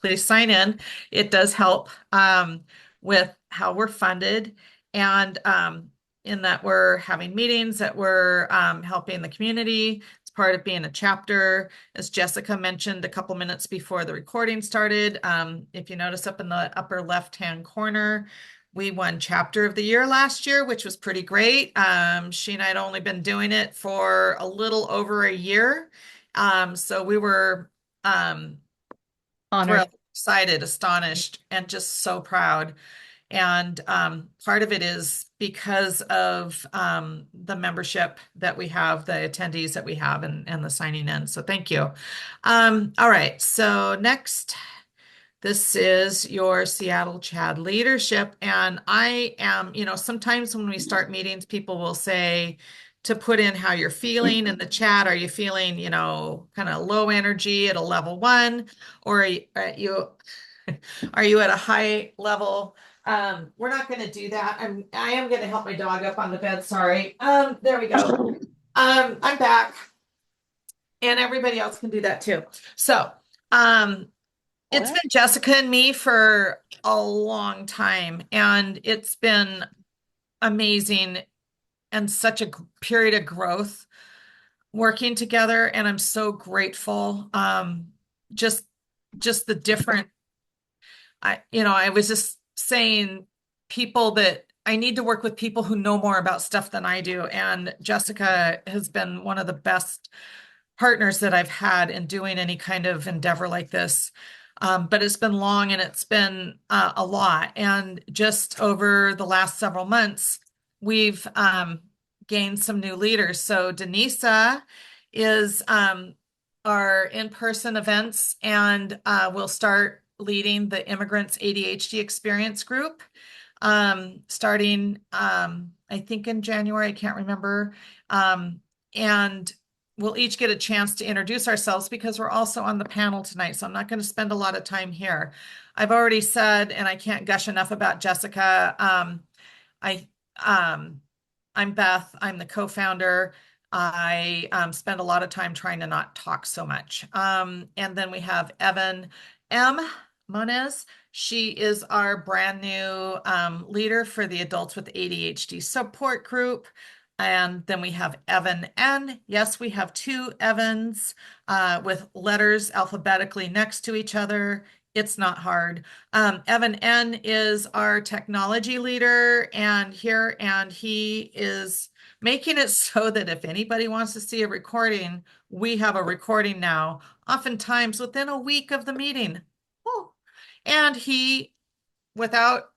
please sign in. It does help with how we're funded and in that we're having meetings, that we're helping the community. It's part of being a chapter. As Jessica mentioned a couple minutes before the recording started, if you notice up in the upper left-hand corner, we won Chapter of the Year last year, which was pretty great. She and I had only been doing it for a little over a year. So we were Honored. thrilled, excited, astonished, and just so proud. And part of it is because of the membership that we have, the attendees that we have, and the signing in. So thank you. All right. So next, this is your Seattle CHADD leadership. And I am, sometimes when we start meetings, people will say to put in how you're feeling in the chat. Are you feeling, kind of low energy at a level 1? Or are you at a high level? We're not going to do that. I am going to help my dog up on the bed. Sorry. There we go. I'm back, and everybody else can do that too. So, it's been Jessica and me for a long time, and it's been amazing and such a period of growth working together. And I'm so grateful. Just, just the different I was just saying people that I need to work with people who know more about stuff than I do. And Jessica has been one of the best partners that I've had in doing any kind of endeavor like this. But it's been long and it's been a lot. And just over the last several months, we've gained some new leaders. So Denisa is our in-person events and will start leading the Immigrants ADHD Experience Group starting, I think in January, I can't remember. And we'll each get a chance to introduce ourselves because we're also on the panel tonight. So I'm not going to spend a lot of time here. I've already said, and I can't gush enough about Jessica. I, I'm Beth. I'm the co-founder. I spend a lot of time trying to not talk so much. And then we have Evan M. Moniz. She is our brand new leader for the Adults with ADHD Support Group. And then we have Evan N. Yes, we have two Evans with letters alphabetically next to each other. It's not hard. Evan N. is our technology leader and he is making it so that if anybody wants to see a recording, we have a recording now, oftentimes within a week of the meeting. Oh. And he, without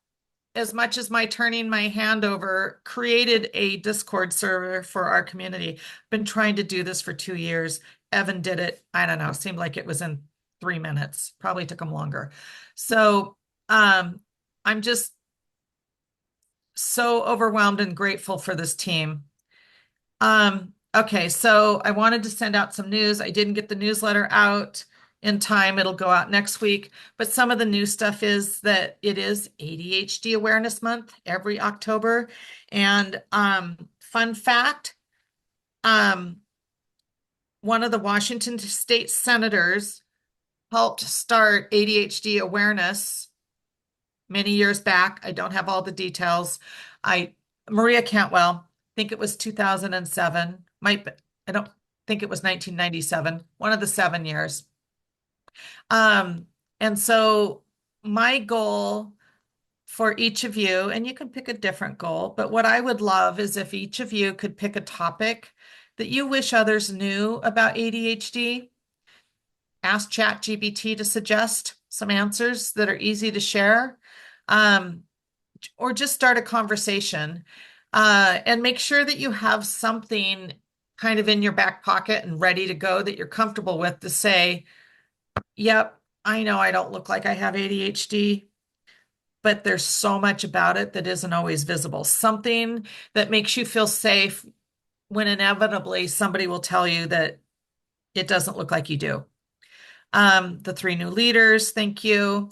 as much as my turning my hand over, created a Discord server for our community. Been trying to do this for 2 years. Evan did it, I don't know, seemed like it was in 3 minutes. Probably took him longer. So I'm just so overwhelmed and grateful for this team. Okay, so I wanted to send out some news. I didn't get the newsletter out in time. It'll go out next week. But some of the new stuff is that it is ADHD Awareness Month every October. And fun fact, one of the Washington state senators helped start ADHD awareness many years back. I don't have all the details. Maria Cantwell, I think it was 2007. I don't think it was 1997, one of the 7 years. And so my goal for each of you, and you can pick a different goal, but what I would love is if each of you could pick a topic that you wish others knew about ADHD. Ask ChatGPT to suggest some answers that are easy to share, or just start a conversation. And make sure that you have something kind of in your back pocket and ready to go that you're comfortable with to say, yep, I know I don't look like I have ADHD, but there's so much about it that isn't always visible. Something that makes you feel safe when inevitably somebody will tell you that it doesn't look like you do. The 3 new leaders, thank you.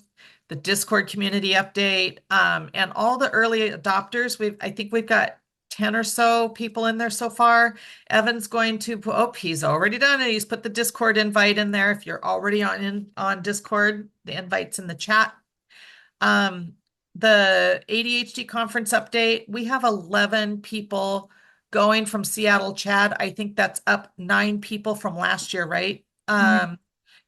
The Discord community update, and all the early adopters. I think we've got 10 or so people in there so far. Evan's going to, oh, he's already done it. He's put the Discord invite in there. If you're already on Discord, the invite's in the chat. The ADHD conference update, we have 11 people going from Seattle CHADD. I think that's up 9 people from last year, right?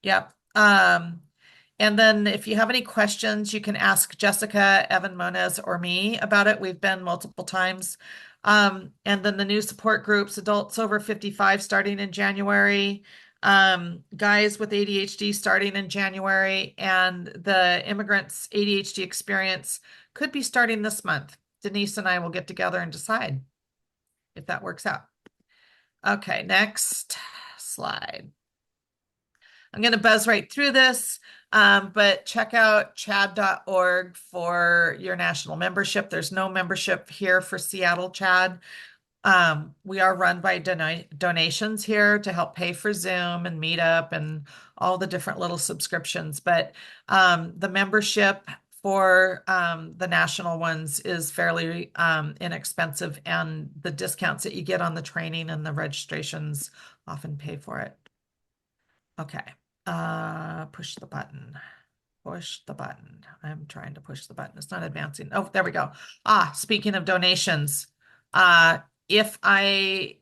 Yep. And then if you have any questions, you can ask Jessica, Evan Moniz, or me about it. We've been multiple times. And then the new support groups, adults over 55 starting in January, guys with ADHD starting in January, and the immigrants ADHD experience could be starting this month. Denise and I will get together and decide if that works out. Okay, next slide. I'm going to buzz right through this, but check out chadd.org for your national membership. There's no membership here for Seattle CHADD. We are run by donations here to help pay for Zoom and Meetup and all the different little subscriptions. But the membership for the national ones is fairly inexpensive, and the discounts that you get on the training and the registrations often pay for it. Okay. Push the button. Push the button. I'm trying to push the button. It's not advancing. Oh, there we go. Speaking of donations, if I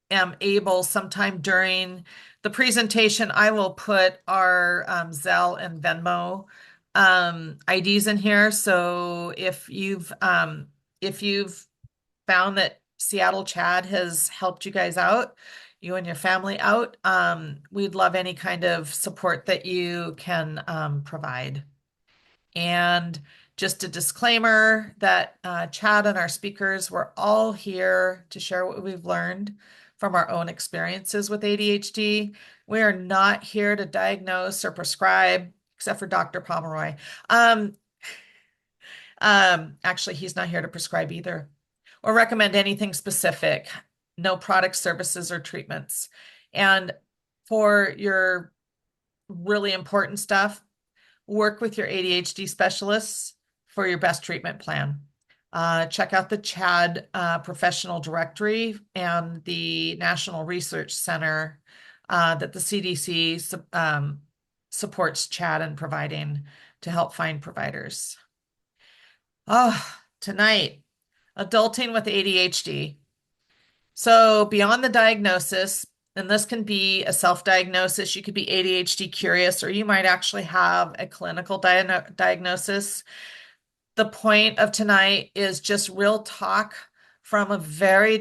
am able sometime during the presentation, I will put our Zelle and Venmo IDs in here. So if you've found that Seattle CHADD has helped you guys out, you and your family out, we'd love any kind of support that you can provide. And just a disclaimer that CHADD and our speakers, we're all here to share what we've learned from our own experiences with ADHD. We are not here to diagnose or prescribe, except for Dr. Pomeroy. Actually, he's not here to prescribe either or recommend anything specific. No products, services, or treatments. And for your really important stuff, work with your ADHD specialists for your best treatment plan. Check out the CHADD professional directory and the National Research Center that the CDC supports CHADD in providing to help find providers. Tonight, adulting with ADHD. So beyond the diagnosis, and this can be a self-diagnosis, you could be ADHD curious, or you might actually have a clinical diagnosis. The point of tonight is just real talk from a very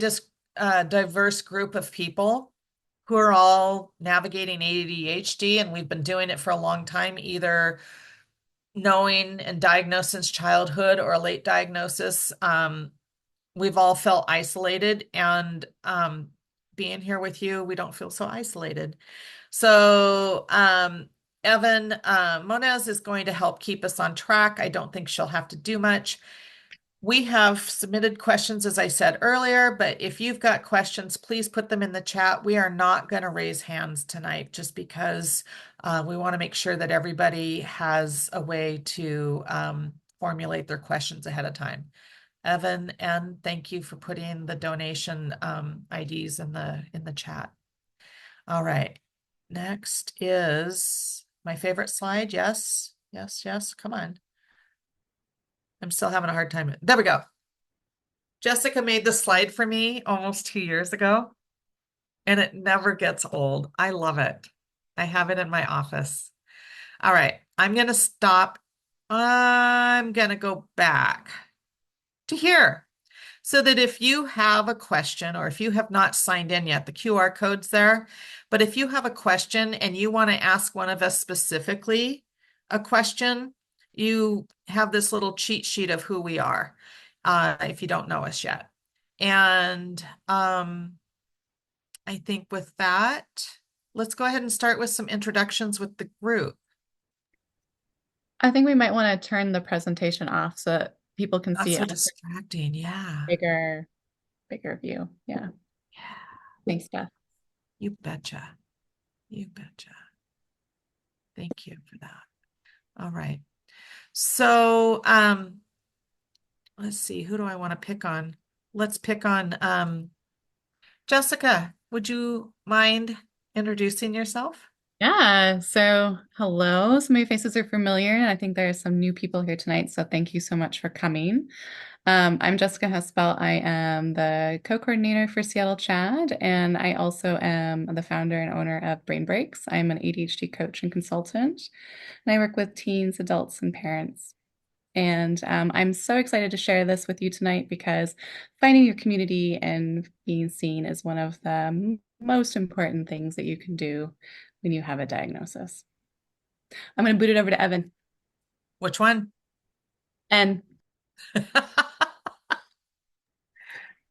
diverse group of people who are all navigating ADHD, and we've been doing it for a long time, either knowing and diagnosed since childhood or a late diagnosis. We've all felt isolated, and being here with you, we don't feel so isolated. So Evan Moniz is going to help keep us on track. I don't think she'll have to do much. We have submitted questions, as I said earlier, but if you've got questions, please put them in the chat. We are not going to raise hands tonight just because we want to make sure that everybody has a way to formulate their questions ahead of time. Evan, and thank you for putting the donation IDs in the chat. All right. Next is my favorite slide. Yes, yes, yes. Come on. I'm still having a hard time. There we go. Jessica made this slide for me almost 2 years ago, and it never gets old. I love it. I have it in my office. All right. I'm going to stop. I'm going to go back to here so that if you have a question, or if you have not signed in yet, the QR code's there. But if you have a question and you want to ask one of us specifically a question, you have this little cheat sheet of who we are, if you don't know us yet. And I think with that, let's go ahead and start with some introductions with the group. I think we might want to turn the presentation off so that people can see so it. Distracting, yeah. Bigger view. Yeah. Thanks, Beth. You betcha. You betcha. Thank you for that. All right. So let's see, who do I want to pick on? let's pick on Jessica. Would you mind introducing yourself? Yeah, so hello. Some of your faces are familiar, and I think there are some new people here tonight, so thank you so much for coming. I'm Jessica Hespel. I am the co-coordinator for Seattle CHADD, and I also am the founder and owner of Brain Breaks. I'm an ADHD coach and consultant, and I work with teens, adults, and parents. And I'm so excited to share this with you tonight because finding your community and being seen is one of the most important things that you can do when you have a diagnosis. I'm going to boot it over to Evan. Which one? And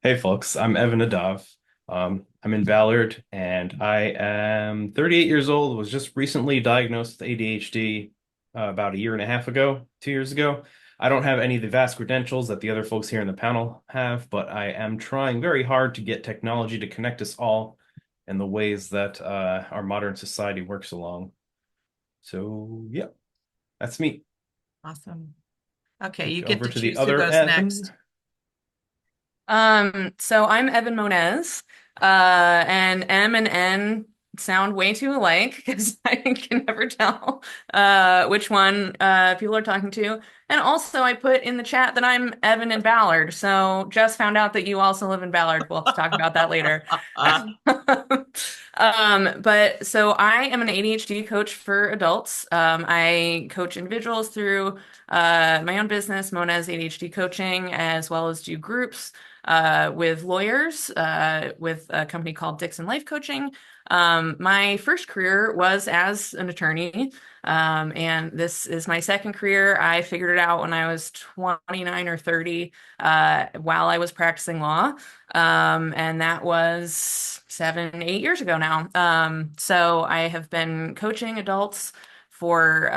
Hey folks, I'm Evan Adav. I'm in Ballard and I am 38 years old, was just recently diagnosed with ADHD about a year and a half ago, 2 years ago. I don't have any of the vast credentials that the other folks here in the panel have, but I am trying very hard to get technology to connect us all in the ways that our modern society works along. So, yeah, that's me. Awesome. Okay, you Look get over to to the choose who other goes Evan. next. So I'm Evan Moniz, and M and N sound way too alike because I can never tell which one people are talking to. And also, I put in the chat that I'm Evan in Ballard, so just found out that you also live in Ballard. We'll have to talk about that later. But so I am an ADHD coach for adults. I coach individuals through my own business, Moniz ADHD Coaching, as well as do groups with lawyers with a company called Dixon Life Coaching. My first career was as an attorney, and this is my second career. I figured it out when I was 29 or 30 while I was practicing law. And that was 7, 8 years ago now. So I have been coaching adults for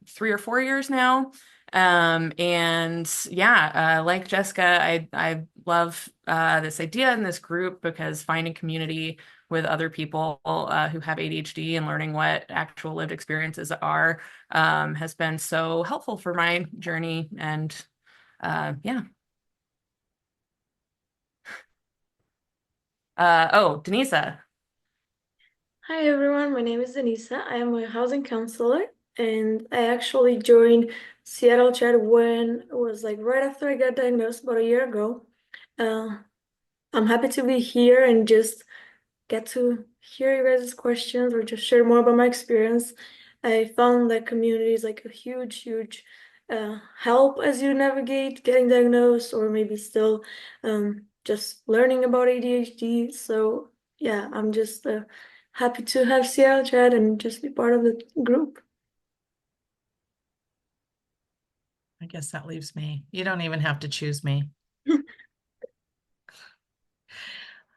3 or 4 years now. And yeah, like Jessica, I love this idea in this group because finding community with other people who have ADHD and learning what actual lived experiences are has been so helpful for my journey. And yeah. Oh, Denisa. Hi everyone, my name is Denisa. I am a housing counselor and I actually joined Seattle Chat when it was like right after I got diagnosed about a year ago. Uh, I'm happy to be here and just get to hear you guys' questions or just share more about my experience. I found that community is like a huge help as you navigate getting diagnosed or maybe still just learning about ADHD. So yeah, I'm just happy to have Seattle Chat and just be part of the group. I guess that leaves me. You don't even have to choose me.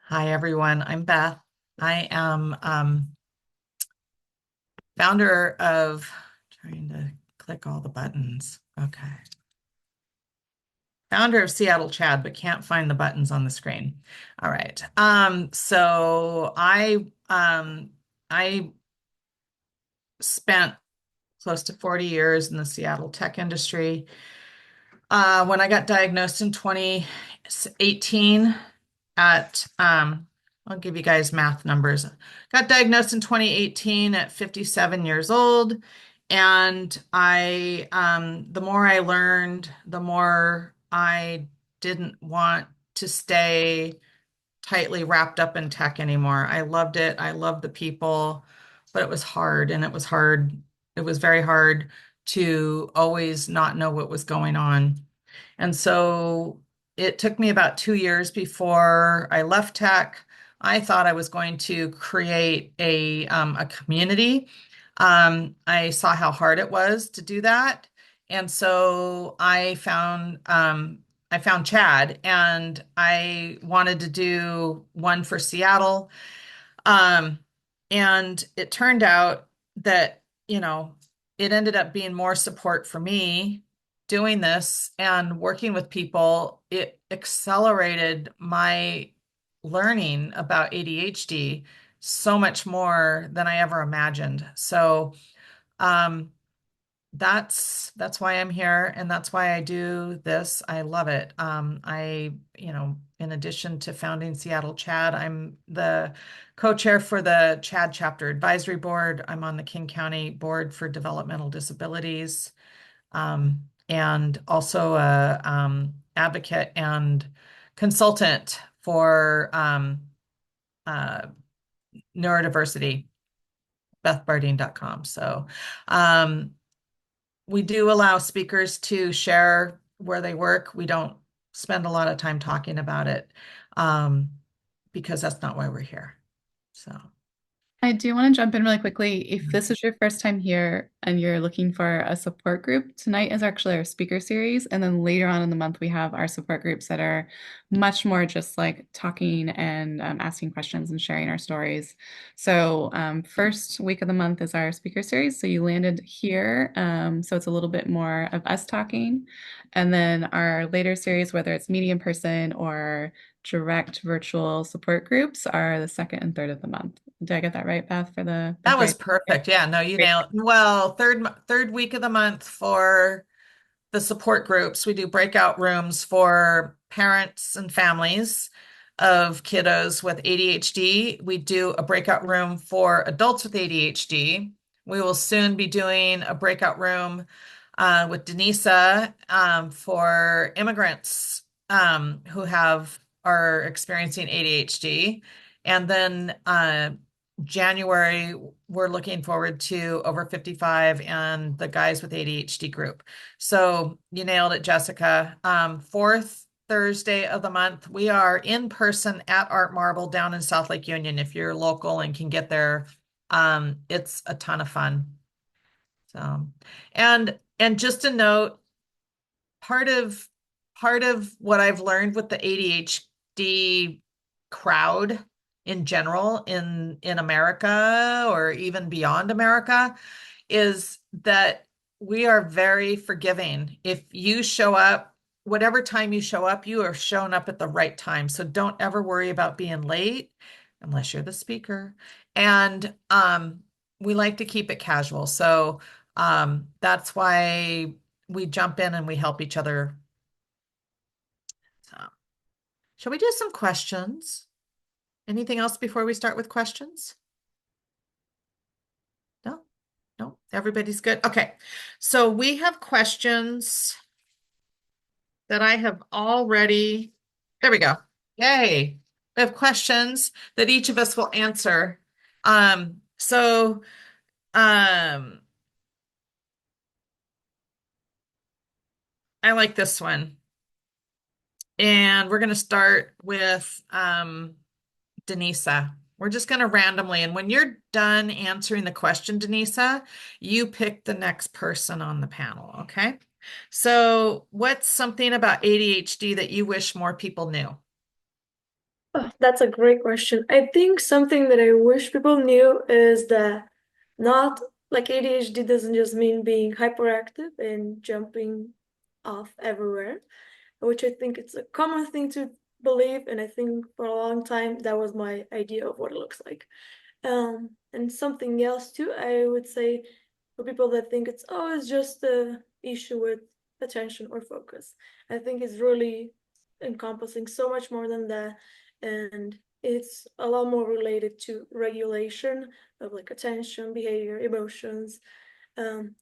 Hi, everyone. I'm Beth. I am founder of, trying to click all the buttons. Okay. Founder of Seattle Chad, but can't find the buttons on the screen. All right. So I spent close to 40 years in the Seattle tech industry. When I got diagnosed in 2018 at I'll give you guys math numbers. Got diagnosed in 2018 at 57 years old. And the more I learned, the more I didn't want to stay tightly wrapped up in tech anymore. I loved it. I loved the people, but it was hard and it was hard. It was very hard to always not know what was going on. And so it took me about 2 years before I left tech. I thought I was going to create a community. I saw how hard it was to do that. And so I found Chad and I wanted to do one for Seattle. Um, and it turned out that, it ended up being more support for me doing this and working with people. It accelerated my learning about ADHD so much more than I ever imagined. So, um, that's why I'm here, and that's why I do this. I love it. In addition to founding Seattle CHADD, I'm the co-chair for the CHADD Chapter Advisory Board. I'm on the King County Board for Developmental Disabilities, and also a advocate and consultant for uh, neurodiversity, bethbardine.com. So, we do allow speakers to share where they work. We don't spend a lot of time talking about it, because that's not why we're here. So, I do want to jump in really quickly. If this is your first time here and you're looking for a support group, tonight is actually our speaker series. And then later on in the month, we have our support groups that are much more just like talking and asking questions and sharing our stories. So, first week of the month is our speaker series. So, you landed here. So, it's a little bit more of us talking. And then our later series, whether it's meeting in person or direct virtual support groups, are the second and third of the month. Did I get that right, Beth, for the that was break? perfect. Yeah, no, you Great. nailed it. Well, third week of the month for the support groups. We do breakout rooms for parents and families of kiddos with ADHD. We do a breakout room for adults with ADHD. We will soon be doing a breakout room with Denisa for immigrants who are experiencing ADHD. And then January, we're looking forward to over 55 and the guys with ADHD group. So you nailed it, Jessica. Fourth Thursday of the month, we are in person at Art Marble down in South Lake Union. If you're local and can get there, it's a ton of fun. So, and just a note, part of what I've learned with the ADHD crowd in general in America or even beyond America is that we are very forgiving. If you show up, whatever time you show up, you are showing up at the right time. So don't ever worry about being late unless you're the speaker. And we like to keep it casual. So that's why we jump in and we help each other. So, shall we do some questions? Anything else before we start with questions? No, no, everybody's good. Okay, so we have questions that I have already. There we go. Yay. We have questions that each of us will answer. So I like this one. And we're going to start with Denisa. We're just going to randomly, and when you're done answering the question, Denisa, you pick the next person on the panel, okay? So what's something about ADHD that you wish more people knew? Oh, that's a great question. I think something that I wish people knew is that not like ADHD doesn't just mean being hyperactive and jumping off everywhere, which I think it's a common thing to believe, and I think for a long time that was my idea of what it looks like. And something else too, I would say for people that think it's just a issue with attention or focus. I think it's really encompassing so much more than that, and it's a lot more related to regulation of like attention, behavior, emotions,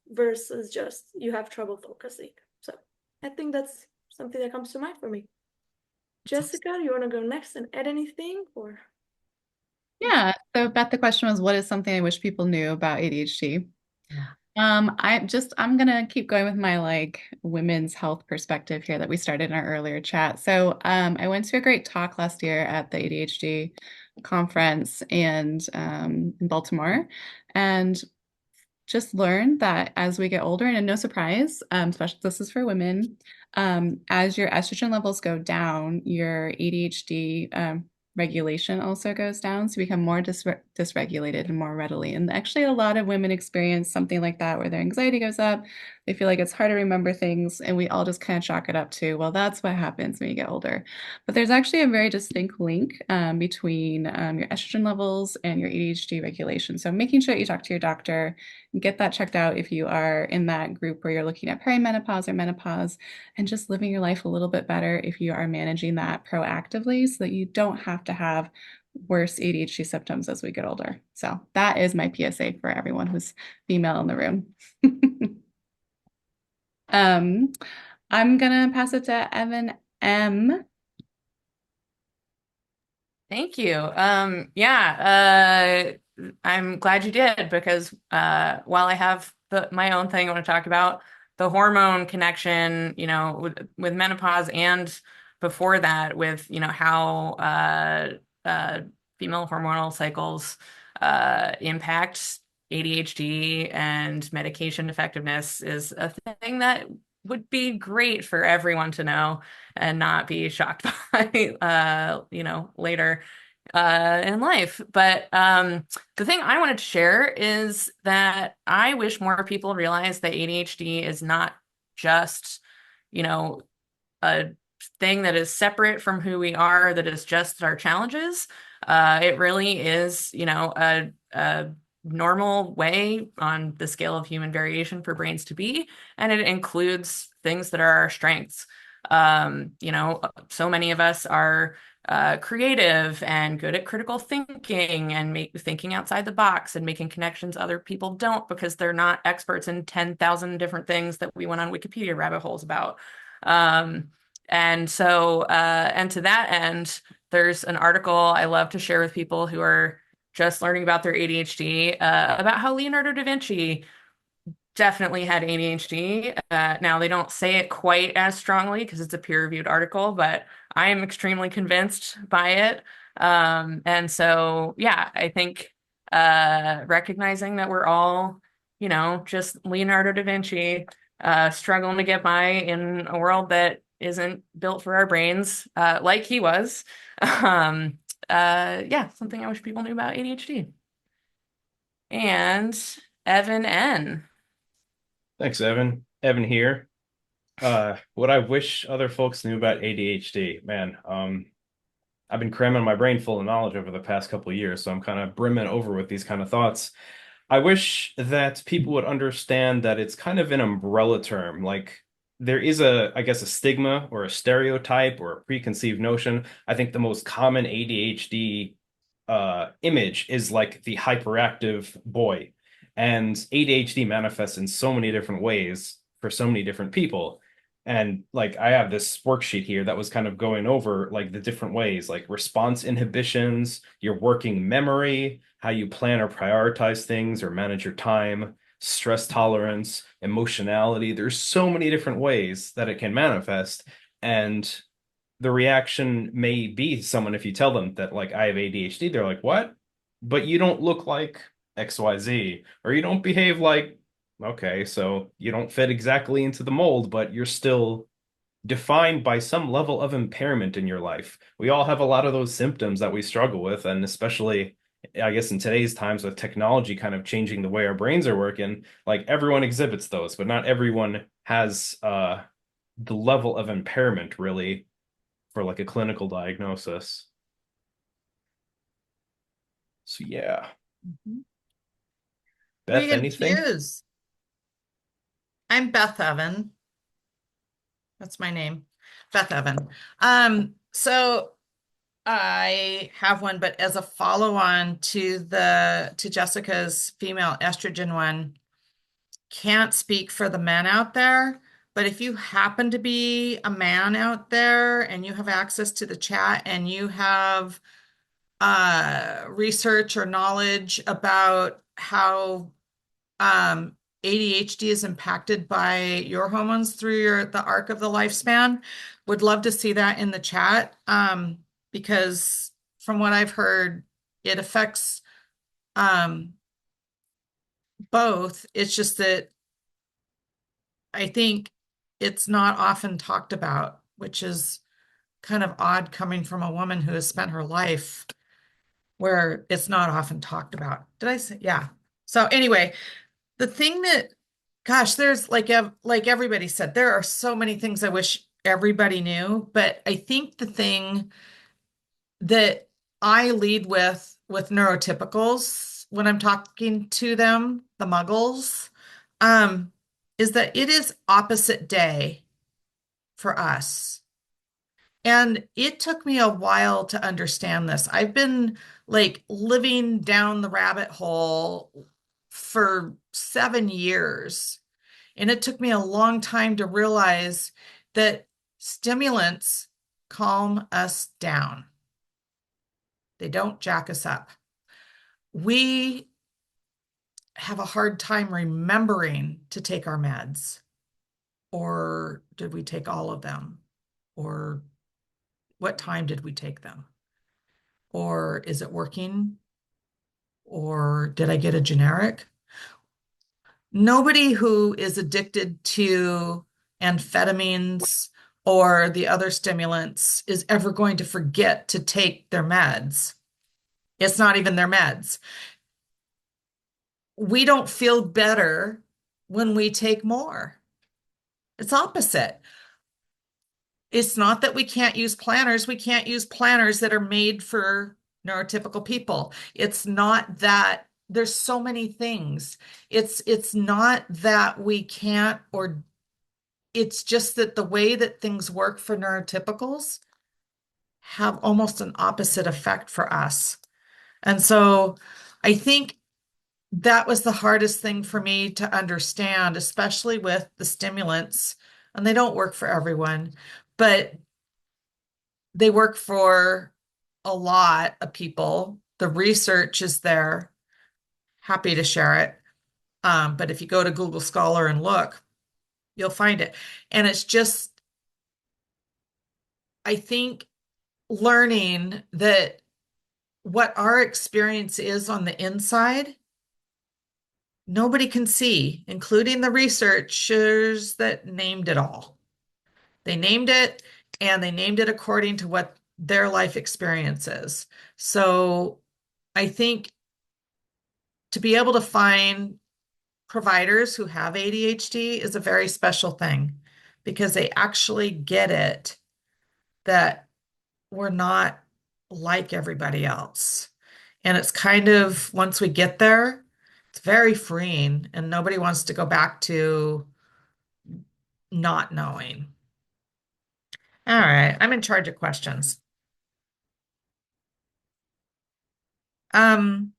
versus just you have trouble focusing. So I think that's something that comes to mind for me. Jessica, you want to go next and add anything or? Yeah. So Beth, the question was, what is something I wish people knew about ADHD? Yeah. I'm gonna keep going with my like women's health perspective here that we started in our earlier chat. So I went to a great talk last year at the ADHD conference and in Baltimore, and just learned that as we get older, and no surprise, especially this is for women, as your estrogen levels go down, your ADHD regulation also goes down. So we become more dysregulated and more readily. And actually, a lot of women experience something like that where their anxiety goes up. They feel like it's hard to remember things. And we all just kind of chalk it up to, well, that's what happens when you get older. But there's actually a very distinct link between your estrogen levels and your ADHD regulation. So making sure that you talk to your doctor and get that checked out if you are in that group where you're looking at perimenopause or menopause, and just living your life a little bit better if you are managing that proactively so that you don't have to have worse ADHD symptoms as we get older. So that is my PSA for everyone who's female in the room. um, I'm gonna pass it to Evan M. Thank you. Yeah, I'm glad you did because while I have my own thing I want to talk about, the hormone connection, with menopause and before that with, how female hormonal cycles impact ADHD and medication effectiveness is a thing that would be great for everyone to know and not be shocked by, later in life. But the thing I wanted to share is that I wish more people realize that ADHD is not just, a thing that is separate from who we are, that is just our challenges. It really is, a normal way on the scale of human variation for brains to be, and it includes things that are our strengths. So many of us are creative and good at critical thinking and thinking outside the box and making connections other people don't because they're not experts in 10,000 different things that we went on Wikipedia rabbit holes about. And to that end, there's an article I love to share with people who are just learning about their ADHD, about how Leonardo da Vinci definitely had ADHD. Now, they don't say it quite as strongly because it's a peer-reviewed article, but I am extremely convinced by it. And so, yeah, I think recognizing that we're all, just Leonardo da Vinci, struggling to get by in a world that isn't built for our brains, like he was. Yeah, something I wish people knew about ADHD. And Evan N. Thanks, Evan. Evan here. What I wish other folks knew about ADHD, man. I've been cramming my brain full of knowledge over the past couple of years, so I'm kind of brimming over with these kind of thoughts. I wish that people would understand that it's kind of an umbrella term. Like there is I guess, a stigma or a stereotype or a preconceived notion. I think the most common ADHD image is like the hyperactive boy. And ADHD manifests in so many different ways for so many different people. And like I have this worksheet here that was kind of going over like the different ways, like response inhibitions, your working memory, how you plan or prioritize things or manage your time, stress tolerance, emotionality. There's so many different ways that it can manifest. And the reaction may be someone, if you tell them that like I have ADHD, they're like, what? But you don't look like XYZ, or you don't behave like, okay, so you don't fit exactly into the mold, but you're still defined by some level of impairment in your life. We all have a lot of those symptoms that we struggle with, and especially, I guess, in today's times with technology kind of changing the way our brains are working, like everyone exhibits those, but not everyone has the level of impairment really for like a clinical diagnosis. So yeah. Who are you Beth, gonna anything? choose? I'm Beth Evan. That's my name, Beth Evan. So I have one, but as a follow-on to Jessica's female estrogen one, can't speak for the men out there, but if you happen to be a man out there and you have access to the chat and you have research or knowledge about how ADHD is impacted by your hormones through the arc of the lifespan, would love to see that in the chat. Because from what I've heard, it affects both. It's just that I think it's not often talked about, which is kind of odd coming from a woman who has spent her life where it's not often talked about. Did I say? Yeah. So anyway, the thing that, gosh, there's like everybody said, there are so many things I wish everybody knew, but I think the thing that I lead with neurotypicals when I'm talking to them, the muggles, um, is that it is opposite day for us. And it took me a while to understand this. I've been like living down the rabbit hole for 7 years. And it took me a long time to realize that stimulants calm us down. They don't jack us up. We have a hard time remembering to take our meds. Or did we take all of them? Or what time did we take them? Or is it working? Or did I get a generic? Nobody who is addicted to amphetamines or the other stimulants is ever going to forget to take their meds. It's not even their meds. We don't feel better when we take more. It's opposite. It's not that we can't use planners. We can't use planners that are made for neurotypical people. It's not that there's so many things. It's not that we can't, or it's just that the way that things work for neurotypicals have almost an opposite effect for us. And so I think that was the hardest thing for me to understand, especially with the stimulants. And they don't work for everyone, but they work for a lot of people. The research is there. Happy to share it. But if you go to Google Scholar and look, you'll find it. And it's just, I think, learning that what our experience is on the inside, nobody can see, including the researchers that named it all. They named it, and they named it according to what their life experience is. So I think to be able to find providers who have ADHD is a very special thing because they actually get it that we're not like everybody else. And it's kind of, once we get there, it's very freeing, and nobody wants to go back to not knowing. All right, I'm in charge of questions. Um,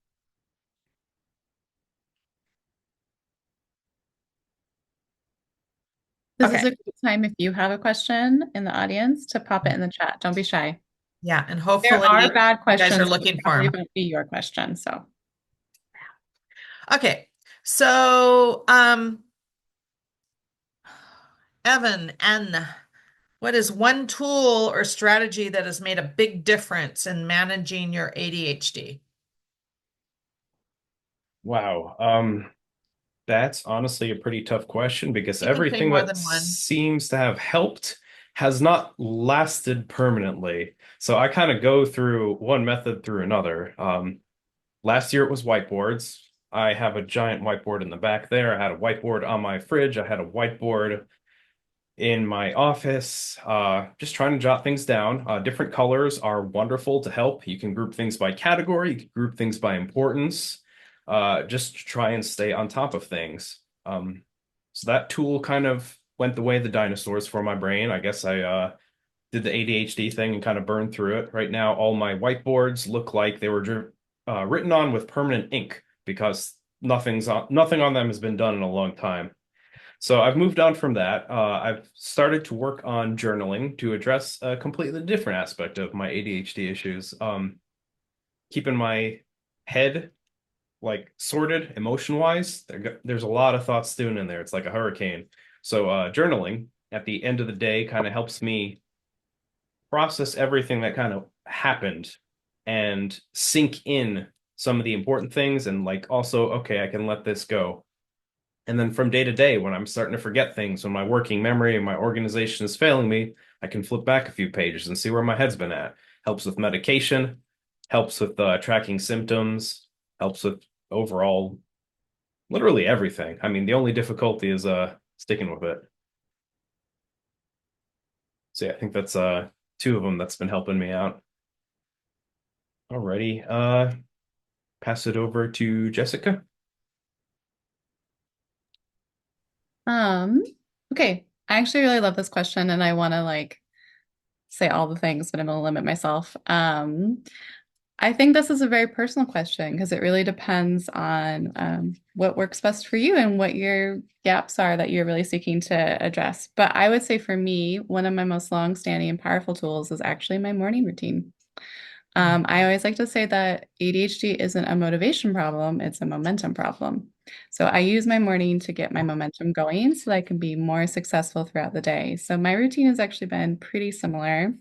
This is okay. a good time if you have a question in the audience to pop it in the chat. Don't be shy. Yeah, and There hopefully are bad you guys are questions, but looking for probably them. won't be your question. So Okay, so Evan N, what is one tool or strategy that has made a big difference in managing your ADHD? Wow. That's honestly a pretty tough question because You can say everything more that than one. seems to have helped has not lasted permanently. So I kind of go through one method through another. Last year it was whiteboards. I have a giant whiteboard in the back there. I had a whiteboard on my fridge. I had a whiteboard in my office, just trying to jot things down. Different colors are wonderful to help. You can group things by category, you can group things by importance, just to try and stay on top of things. So that tool kind of went the way of the dinosaurs for my brain. I guess I did the ADHD thing and kind of burned through it. Right now, all my whiteboards look like they were written on with permanent ink because nothing on them has been done in a long time. So I've moved on from that. I've started to work on journaling to address a completely different aspect of my ADHD issues. Keeping my head like sorted emotion wise. There's a lot of thoughts stewing in there. It's like a hurricane. So journaling at the end of the day kind of helps me process everything that kind of happened and sink in some of the important things and like also, okay, I can let this go And then from day to day, when I'm starting to forget things, when my working memory and my organization is failing me, I can flip back a few pages and see where my head's been at. Helps with medication, helps with tracking symptoms, helps with overall, literally everything. I mean, the only difficulty is sticking with it. So yeah, I think that's two of them that's been helping me out. Alrighty, pass it over to Jessica. Um, okay. I actually really love this question and I want to like say all the things, but I'm gonna limit myself. I think this is a very personal question because it really depends on what works best for you and what your gaps are that you're really seeking to address. But I would say for me, one of my most long-standing and powerful tools is actually my morning routine. I always like to say that ADHD isn't a motivation problem, it's a momentum problem. So I use my morning to get my momentum going so that I can be more successful throughout the day. So my routine has actually been pretty similar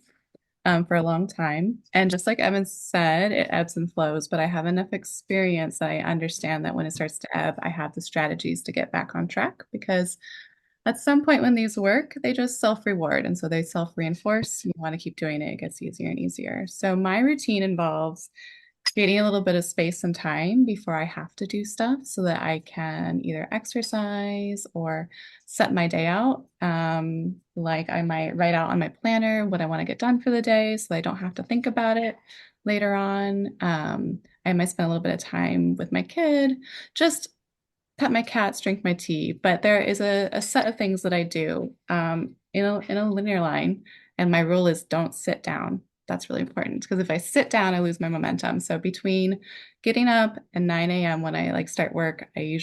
for a long time. And just like Evan said, it ebbs and flows, but I have enough experience that I understand that when it starts to ebb, I have the strategies to get back on track because at some point when these work, they just self-reward. And so they self-reinforce. You want to keep doing it, it gets easier and easier. So my routine involves creating a little bit of space and time before I have to do stuff so that I can either exercise or set my day out. Like I might write out on my planner what I want to get done for the day so I don't have to think about it later on. I might spend a little bit of time with my kid, just pet my cats, drink my tea. But there is a set of things that I do in a linear line. And my rule is don't sit down. That's really important because if I sit down, I lose my momentum. So between getting up and 9 a.m. when I like start work, I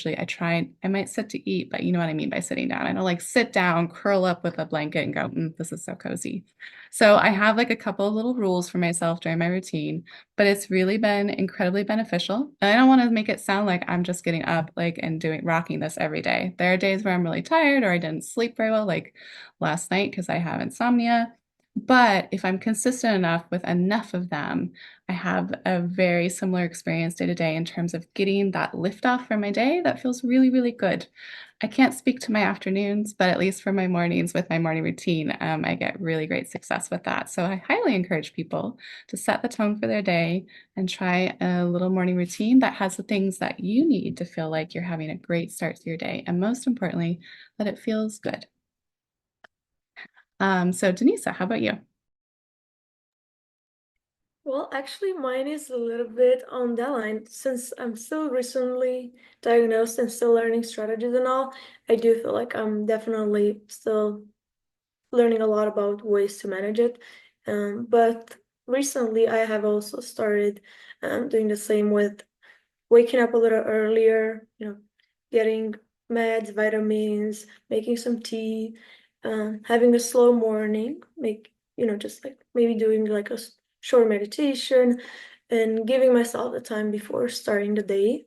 might sit to eat, but you know what I mean by sitting down. I don't like sit down, curl up with a blanket and go, this is so cozy. So I have like a couple of little rules for myself during my routine, but it's really been incredibly beneficial. And I don't want to make it sound like I'm just getting up like and doing rocking this every day. There are days where I'm really tired or I didn't sleep very well, like last night because I have insomnia. But if I'm consistent enough with enough of them, I have a very similar experience day to day in terms of getting that lift off from my day that feels really, really good. I can't speak to my afternoons, but at least for my mornings with my morning routine, I get really great success with that. So I highly encourage people to set the tone for their day and try a little morning routine that has the things that you need to feel like you're having a great start to your day. And most importantly, that it feels good. So Denisa, how about you? Well, actually, mine is a little bit on that line. Since I'm still recently diagnosed and still learning strategies and all, I do feel like I'm definitely still learning a lot about ways to manage it. But recently, I have also started doing the same with waking up a little earlier, getting meds, vitamins, making some tea, having a slow morning, just like maybe doing like a short meditation and giving myself the time before starting the day.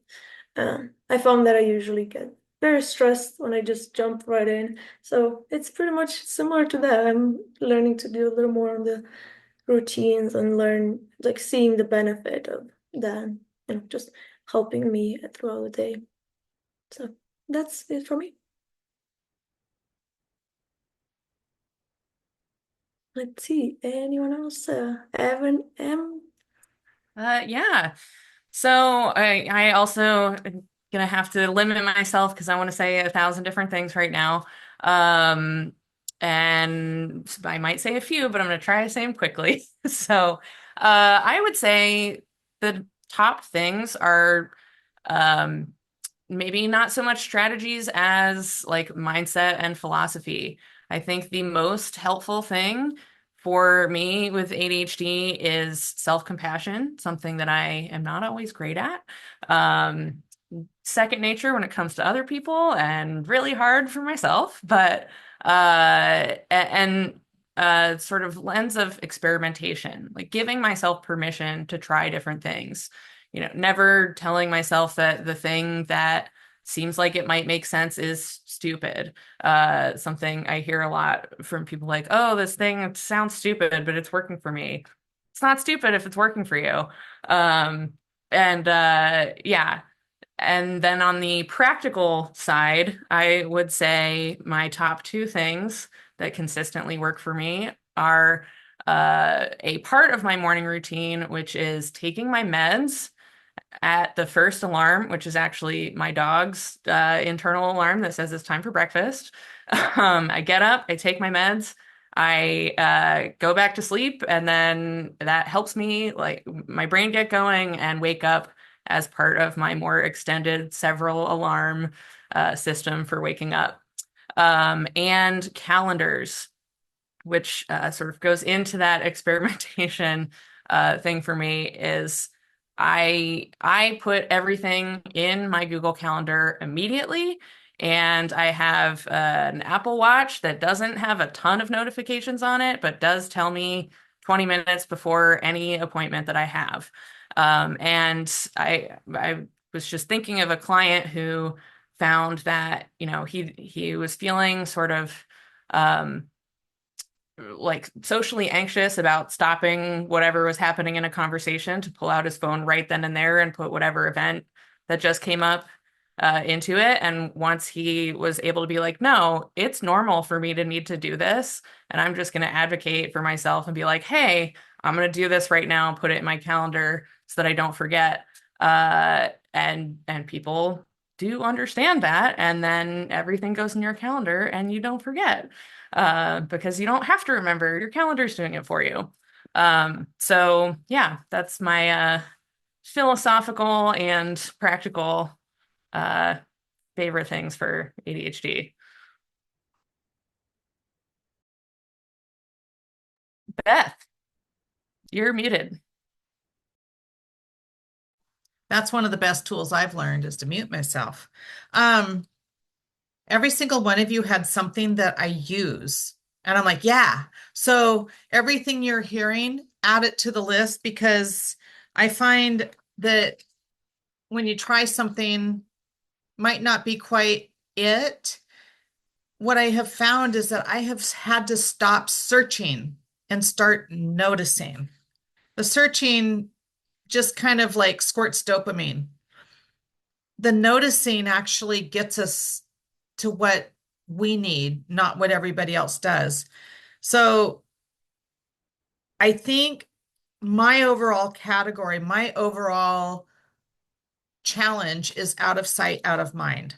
I found that I usually get very stressed when I just jump right in. So it's pretty much similar to that. I'm learning to do a little more on the routines and learn like seeing the benefit of that, just helping me throughout the day. So that's it for me. Let's see, anyone else? Evan M. Yeah. So I also am gonna have to limit myself because I want to say 1,000 different things right now. Um, and I might say a few, but I'm gonna try to say them quickly. So I would say the top things are um, maybe not so much strategies as like mindset and philosophy. I think the most helpful thing for me with ADHD is self-compassion, something that I am not always great at. Um, Second nature when it comes to other people and really hard for myself, but and sort of lens of experimentation, like giving myself permission to try different things. Never telling myself that the thing that seems like it might make sense is stupid. Something I hear a lot from people like, oh, this thing sounds stupid, but it's working for me. It's not stupid if it's working for you. And yeah, And then on the practical side, I would say my top two things that consistently work for me are a part of my morning routine, which is taking my meds at the first alarm, which is actually my dog's internal alarm that says it's time for breakfast. I get up, I take my meds, I go back to sleep, and then that helps me, like, my brain get going and wake up as part of my more extended several alarm system for waking up. And calendars, which sort of goes into that experimentation thing for me, is I put everything in my Google Calendar immediately, and I have an Apple Watch that doesn't have a ton of notifications on it, but does tell me 20 minutes before any appointment that I have. And I was just thinking of a client who found that, he was feeling sort of um, like socially anxious about stopping whatever was happening in a conversation to pull out his phone right then and there and put whatever event that just came up into it. And once he was able to be like, no, it's normal for me to need to do this, and I'm just going to advocate for myself and be like, hey, I'm going to do this right now, put it in my calendar so that I don't forget. And people do understand that, and then everything goes in your calendar and you don't forget because you don't have to remember. Your calendar's doing it for you. So yeah, that's my philosophical and practical uh, favorite things for ADHD. Beth, you're muted. That's one of the best tools I've learned is to mute myself. Every single one of you had something that I use. And I'm like, yeah. So everything you're hearing, add it to the list, because I find that when you try something, might not be quite it. What I have found is that I have had to stop searching and start noticing. The searching just kind of like squirts dopamine. The noticing actually gets us to what we need, not what everybody else does. So I think my overall category, my overall challenge is out of sight, out of mind.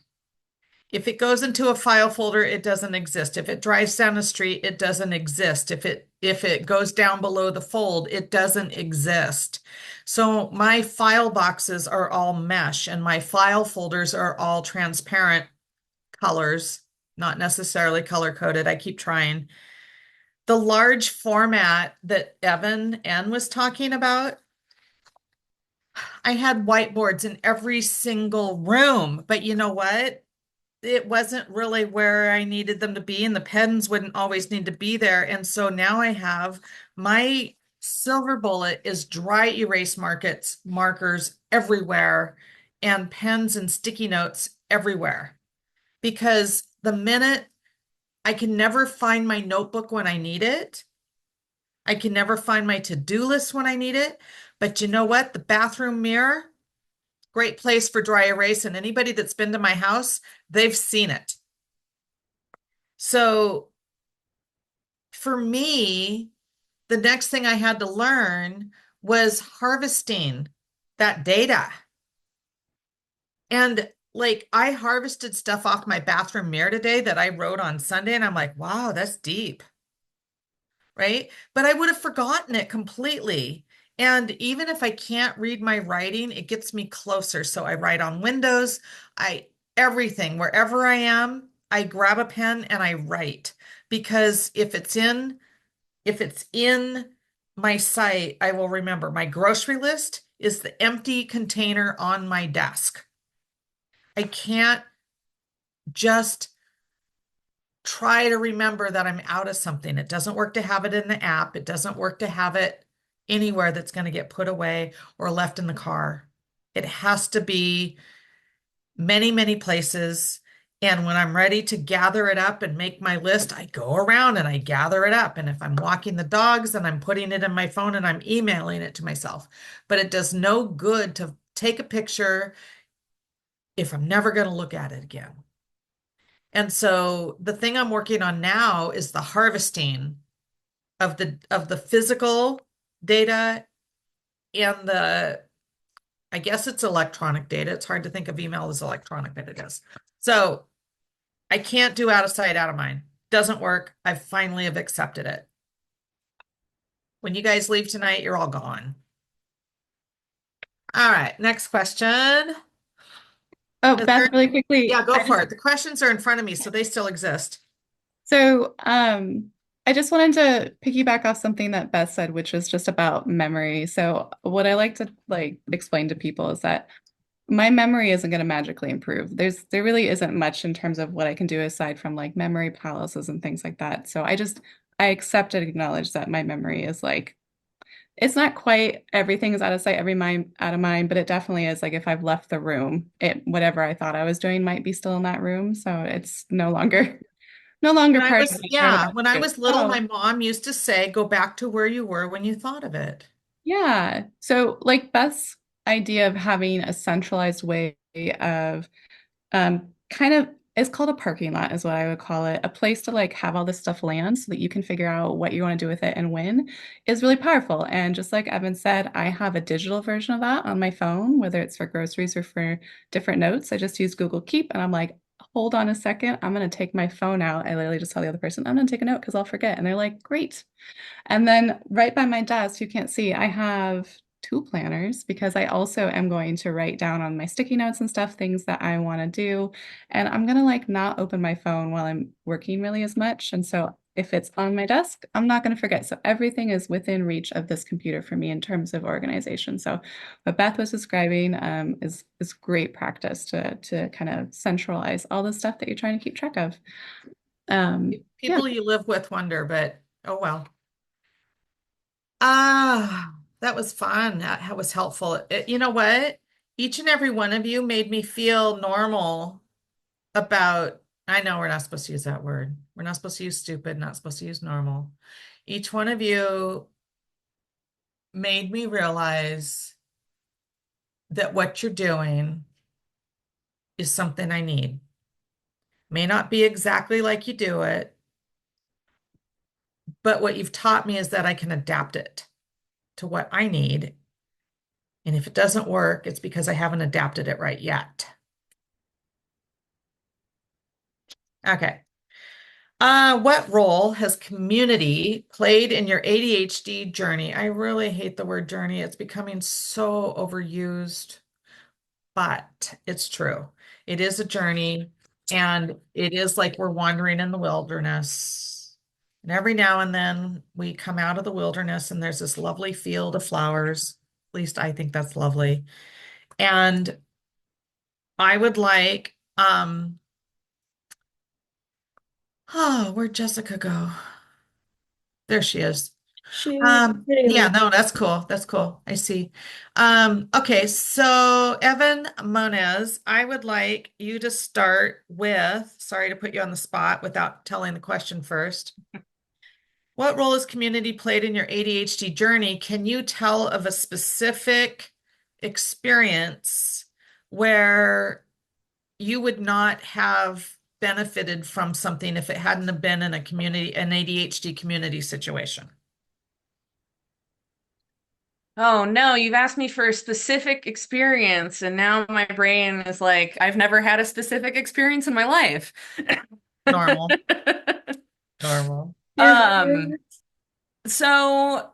If it goes into a file folder, it doesn't exist. If it drives down the street, it doesn't exist. If it goes down below the fold, it doesn't exist. So my file boxes are all mesh, and my file folders are all transparent colors, not necessarily color coded. I keep trying. The large format that Evan N was talking about, I had whiteboards in every single room, but you know what? It wasn't really where I needed them to be, and the pens wouldn't always need to be there. And so now I have my silver bullet is dry erase markers everywhere, and pens and sticky notes everywhere. Because the minute I can never find my notebook when I need it, I can never find my to-do list when I need it. But you know what? The bathroom mirror, great place for dry erase, and anybody that's been to my house, they've seen it. So for me, the next thing I had to learn was harvesting that data. And like I harvested stuff off my bathroom mirror today that I wrote on Sunday, and I'm like, wow, that's deep. Right? But I would have forgotten it completely. And even if I can't read my writing, it gets me closer. So I write on windows, everything, wherever I am, I grab a pen and I write. Because if it's in my sight, I will remember. My grocery list is the empty container on my desk. I can't just try to remember that I'm out of something. It doesn't work to have it in the app. It doesn't work to have it anywhere that's going to get put away or left in the car. It has to be many, many places. And when I'm ready to gather it up and make my list, I go around and I gather it up. And if I'm walking the dogs, then I'm putting it in my phone and I'm emailing it to myself. But it does no good to take a picture, if I'm never going to look at it again. And so the thing I'm working on now is the harvesting of the physical data and I guess it's electronic data. It's hard to think of email as electronic, but it is. So I can't do out of sight, out of mind. Doesn't work. I finally have accepted it. When you guys leave tonight, you're all gone. All right, next question. Oh, Is Beth, there- really quickly, Yeah, go for it. The questions are in front of me, so they still exist. so I just wanted to piggyback off something that Beth said, which was just about memory. So what I like to explain to people is that my memory isn't going to magically improve. There really isn't much in terms of what I can do aside from like memory palaces and things like that. So I accept and acknowledge that my memory is like it's not quite everything is out of sight, every mind out of mind, but it definitely is like if I've left the room, it whatever I thought I was doing might be still in that room. So it's no longer part of me trying to When I go, was little, my oh, mom used to say, go back to where you were when you thought of it. yeah. So like Beth's idea of having a centralized way of kind of it's called a parking lot is what I would call it. A place to like have all this stuff land so that you can figure out what you want to do with it and when is really powerful. And just like Evan said, I have a digital version of that on my phone, whether it's for groceries or for different notes. I just use Google Keep and I'm like, hold on a second, I'm going to take my phone out. I literally just tell the other person, I'm going to take a note because I'll forget. And they're like, great. And then right by my desk, you can't see, I have two planners because I also am going to write down on my sticky notes and stuff things that I want to do. And I'm going to like not open my phone while I'm working really as much. And so if it's on my desk, I'm not going to forget. So everything is within reach of this computer for me in terms of organization. So what Beth was describing is great practice to kind of centralize all the stuff that you're trying to keep track of. Yeah. People you live with wonder, but oh well. Ah, that was fun. That was helpful. You know what? Each and every one of you made me feel normal about, I know we're not supposed to use that word. We're not supposed to use stupid, not supposed to use normal. Each one of you made me realize that what you're doing is something I need. May not be exactly like you do it, but what you've taught me is that I can adapt it to what I need. And if it doesn't work, it's because I haven't adapted it right yet. Okay. What role has community played in your ADHD journey? I really hate the word journey. It's becoming so overused, but it's true. It is a journey, and it is like we're wandering in the wilderness. And every now and then we come out of the wilderness and there's this lovely field of flowers. At least I think that's lovely. And I would like, oh, where'd Jessica go? There she is. She's getting Yeah, there. no, that's cool. That's cool. I see. Okay, so Evan Moniz, I would like you to start with, sorry to put you on the spot without telling the question first. What role has community played in your ADHD journey? Can you tell of a specific experience where you would not have benefited from something if it hadn't have been in a community, an ADHD community situation? Oh no, you've asked me for a specific experience, and now my brain is like, I've never had a specific experience in my life. Normal, normal. Um, so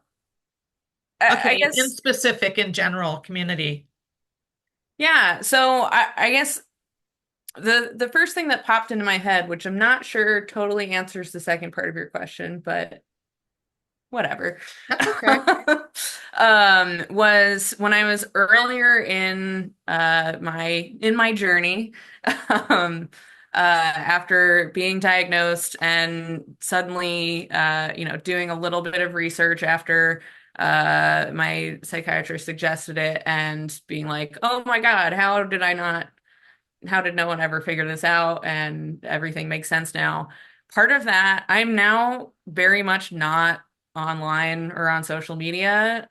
I Okay, in guess, specific, in general, community. yeah. So I guess the first thing that popped into my head, which I'm not sure totally answers the second part of your question, but whatever. That's okay. Was when I was earlier in my journey, after being diagnosed and suddenly doing a little bit of research after my psychiatrist suggested it and being like, oh my God, how did no one ever figure this out? And everything makes sense now. Part of that, I'm now very much not online or on social media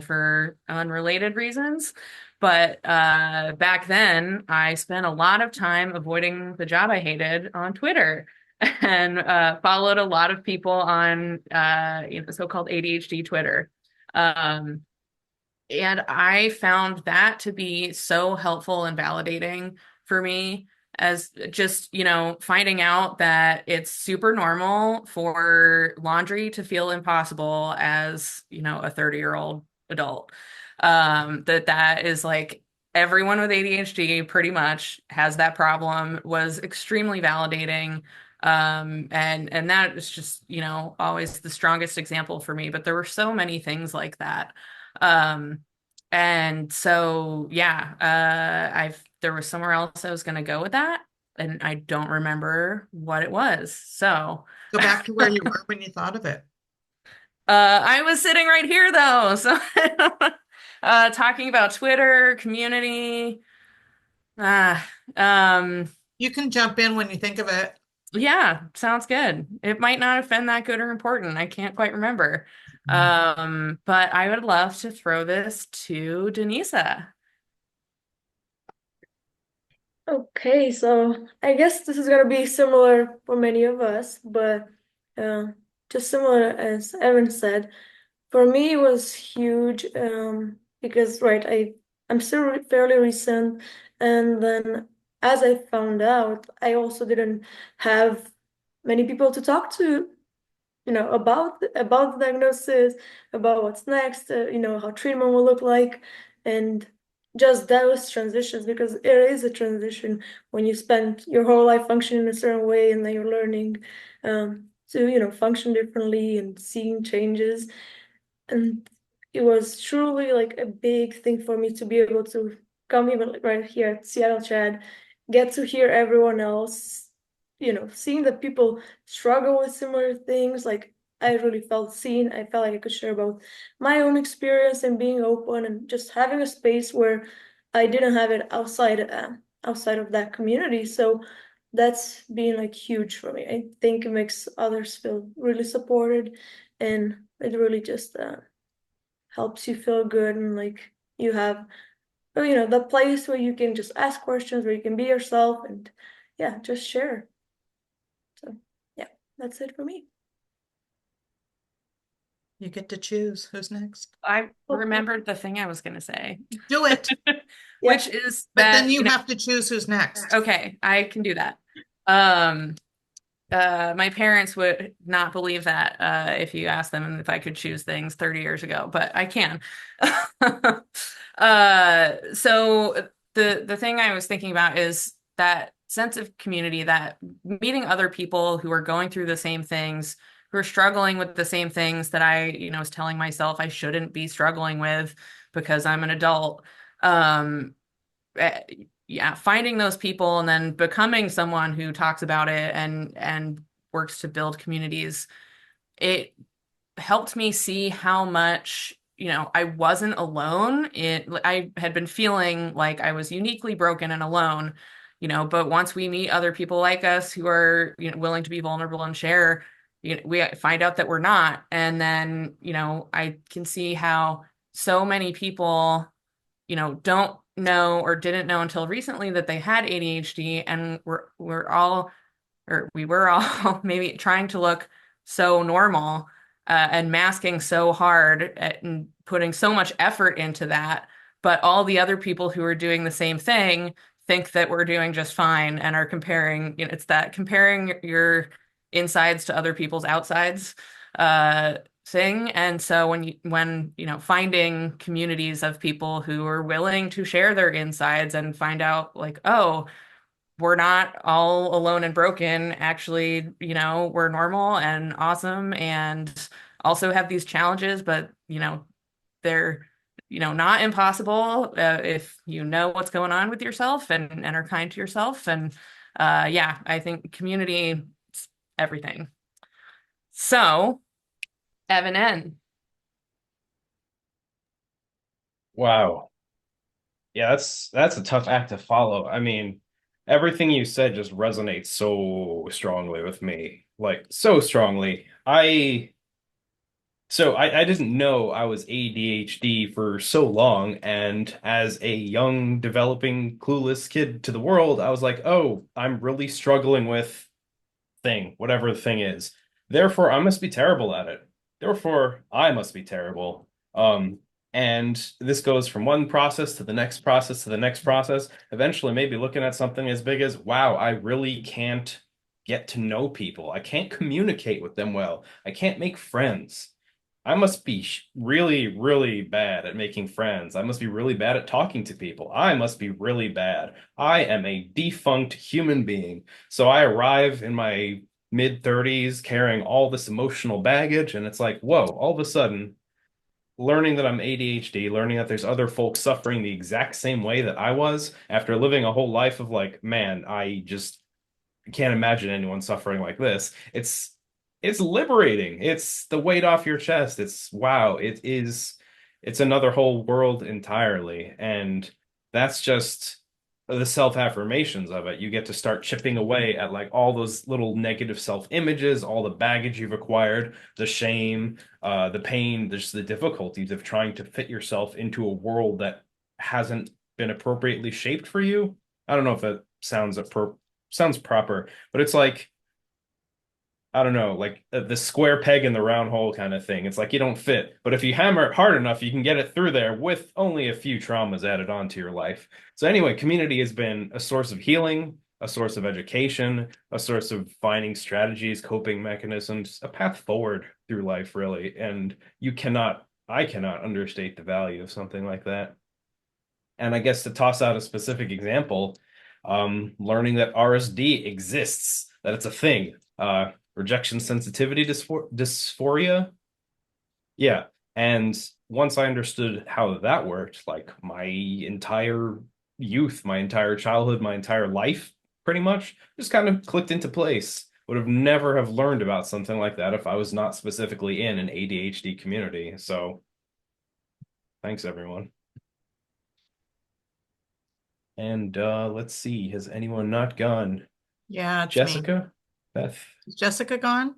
for unrelated reasons. But back then, I spent a lot of time avoiding the job I hated on Twitter and followed a lot of people on so-called ADHD Twitter. Um, and I found that to be so helpful and validating for me as just, finding out that it's super normal for laundry to feel impossible as, a 30-year-old adult. That is like everyone with ADHD pretty much has that problem was extremely validating. And that is just, always the strongest example for me. But there were so many things like that. Um, and so, yeah, there was somewhere else I was going to go with that, and I don't remember what it was. So, Go back to where you were when you thought of it. I was sitting right here though. So, talking about Twitter, community. Uh, um, You can jump in when you think of it. yeah, sounds good. It might not have been that good or important. I can't quite remember. But I would love to throw this to Denisa. Okay, so I guess this is gonna be similar for many of us, but uh, just similar as Evan said, for me it was huge because right, I'm still fairly recent, and then as I found out, I also didn't have many people to talk to, about the diagnosis, about what's next, how treatment will look like, and just those transitions, because it is a transition when you spend your whole life functioning in a certain way and then you're learning to, function differently and seeing changes. And it was truly like a big thing for me to be able to come even right here at Seattle CHADD, get to hear everyone else, seeing that people struggle with similar things. Like I really felt seen. I felt like I could share about my own experience and being open and just having a space where I didn't have it outside of that community. So that's been like huge for me. I think it makes others feel really supported, and it really just helps you feel good, and like you have the place where you can just ask questions, where you can be yourself, and yeah, just share. So yeah, that's it for me. You get to choose who's next. I remembered the thing I was going to say, Do it. which is But that, then you have to choose who's next. okay, I can do that. My parents would not believe that if you asked them if I could choose things 30 years ago, but I can. So the thing I was thinking about is that sense of community, that meeting other people who are going through the same things, who are struggling with the same things that I, was telling myself I shouldn't be struggling with because I'm an adult. Um, eh, yeah, finding those people and then becoming someone who talks about it and works to build communities, it helped me see how much, I wasn't alone. I had been feeling like I was uniquely broken and alone, but once we meet other people like us who are, willing to be vulnerable and share, we find out that we're not. And then, I can see how so many people don't know or didn't know until recently that they had ADHD, and we were all maybe trying to look so normal and masking so hard and putting so much effort into that. But all the other people who are doing the same thing think that we're doing just fine and are comparing, it's that comparing your insides to other people's outsides thing. And so when finding communities of people who are willing to share their insides and find out like, oh, we're not all alone and broken. Actually, we're normal and awesome and also have these challenges, but they're not impossible if you know what's going on with yourself and are kind to yourself. And yeah, I think community is everything. So, Evan N. Wow. Yeah, that's a tough act to follow. I mean, everything you said just resonates so strongly with me. Like so strongly. So I didn't know I was ADHD for so long, and as a young, developing, clueless kid to the world, I was like, oh, I'm really struggling with thing, whatever the thing is. Therefore, I must be terrible at it. Therefore, I must be terrible. And this goes from one process to the next process to the next process. Eventually, maybe looking at something as big as, wow, I really can't get to know people. I can't communicate with them well. I can't make friends. I must be really, really bad at making friends. I must be really bad at talking to people. I must be really bad. I am a defunct human being. So I arrive in my mid 30s carrying all this emotional baggage, and it's like, whoa, all of a sudden, learning that I'm ADHD, learning that there's other folks suffering the exact same way that I was after living a whole life of like, man, I just can't imagine anyone suffering like this. It's liberating. It's the weight off your chest. It's wow, it's another whole world entirely. And that's just the self-affirmations of it. You get to start chipping away at like all those little negative self-images, all the baggage you've acquired, the shame, the pain, just the difficulties of trying to fit yourself into a world that hasn't been appropriately shaped for you. I don't know if that sounds proper, but it's like, I don't know, like the square peg in the round hole kind of thing. It's like you don't fit, but if you hammer it hard enough, you can get it through there with only a few traumas added onto your life. So anyway, community has been a source of healing, a source of education, a source of finding strategies, coping mechanisms, a path forward through life, really. And I cannot understate the value of something like that. And I guess to toss out a specific example, learning that RSD exists, that it's a thing. Rejection sensitivity dysphoria. Yeah. And once I understood how that worked, like my entire youth, my entire childhood, my entire life, pretty much just kind of clicked into place. Would have never have learned about something like that if I was not specifically in an ADHD community. So thanks, everyone. And let's see, has anyone not gone? Yeah, it's me. Jessica? Beth? Is Jessica gone?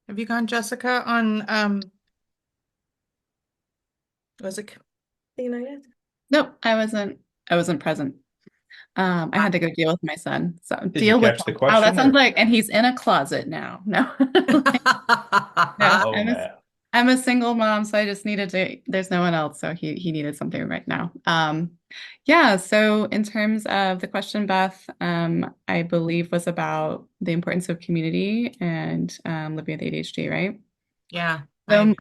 Have you gone, Jessica, on was it United. Nope, I wasn't present. I had to go deal with my son. So Did you deal with catch the him. Oh, that question sounds or? like, and he's in a closet now. No. No, Oh man. I'm a single mom, so I just needed to, there's no one else, so he needed something right now. Yeah, so in terms of the question, Beth, I believe was about the importance of community and living with ADHD, right? Yeah, So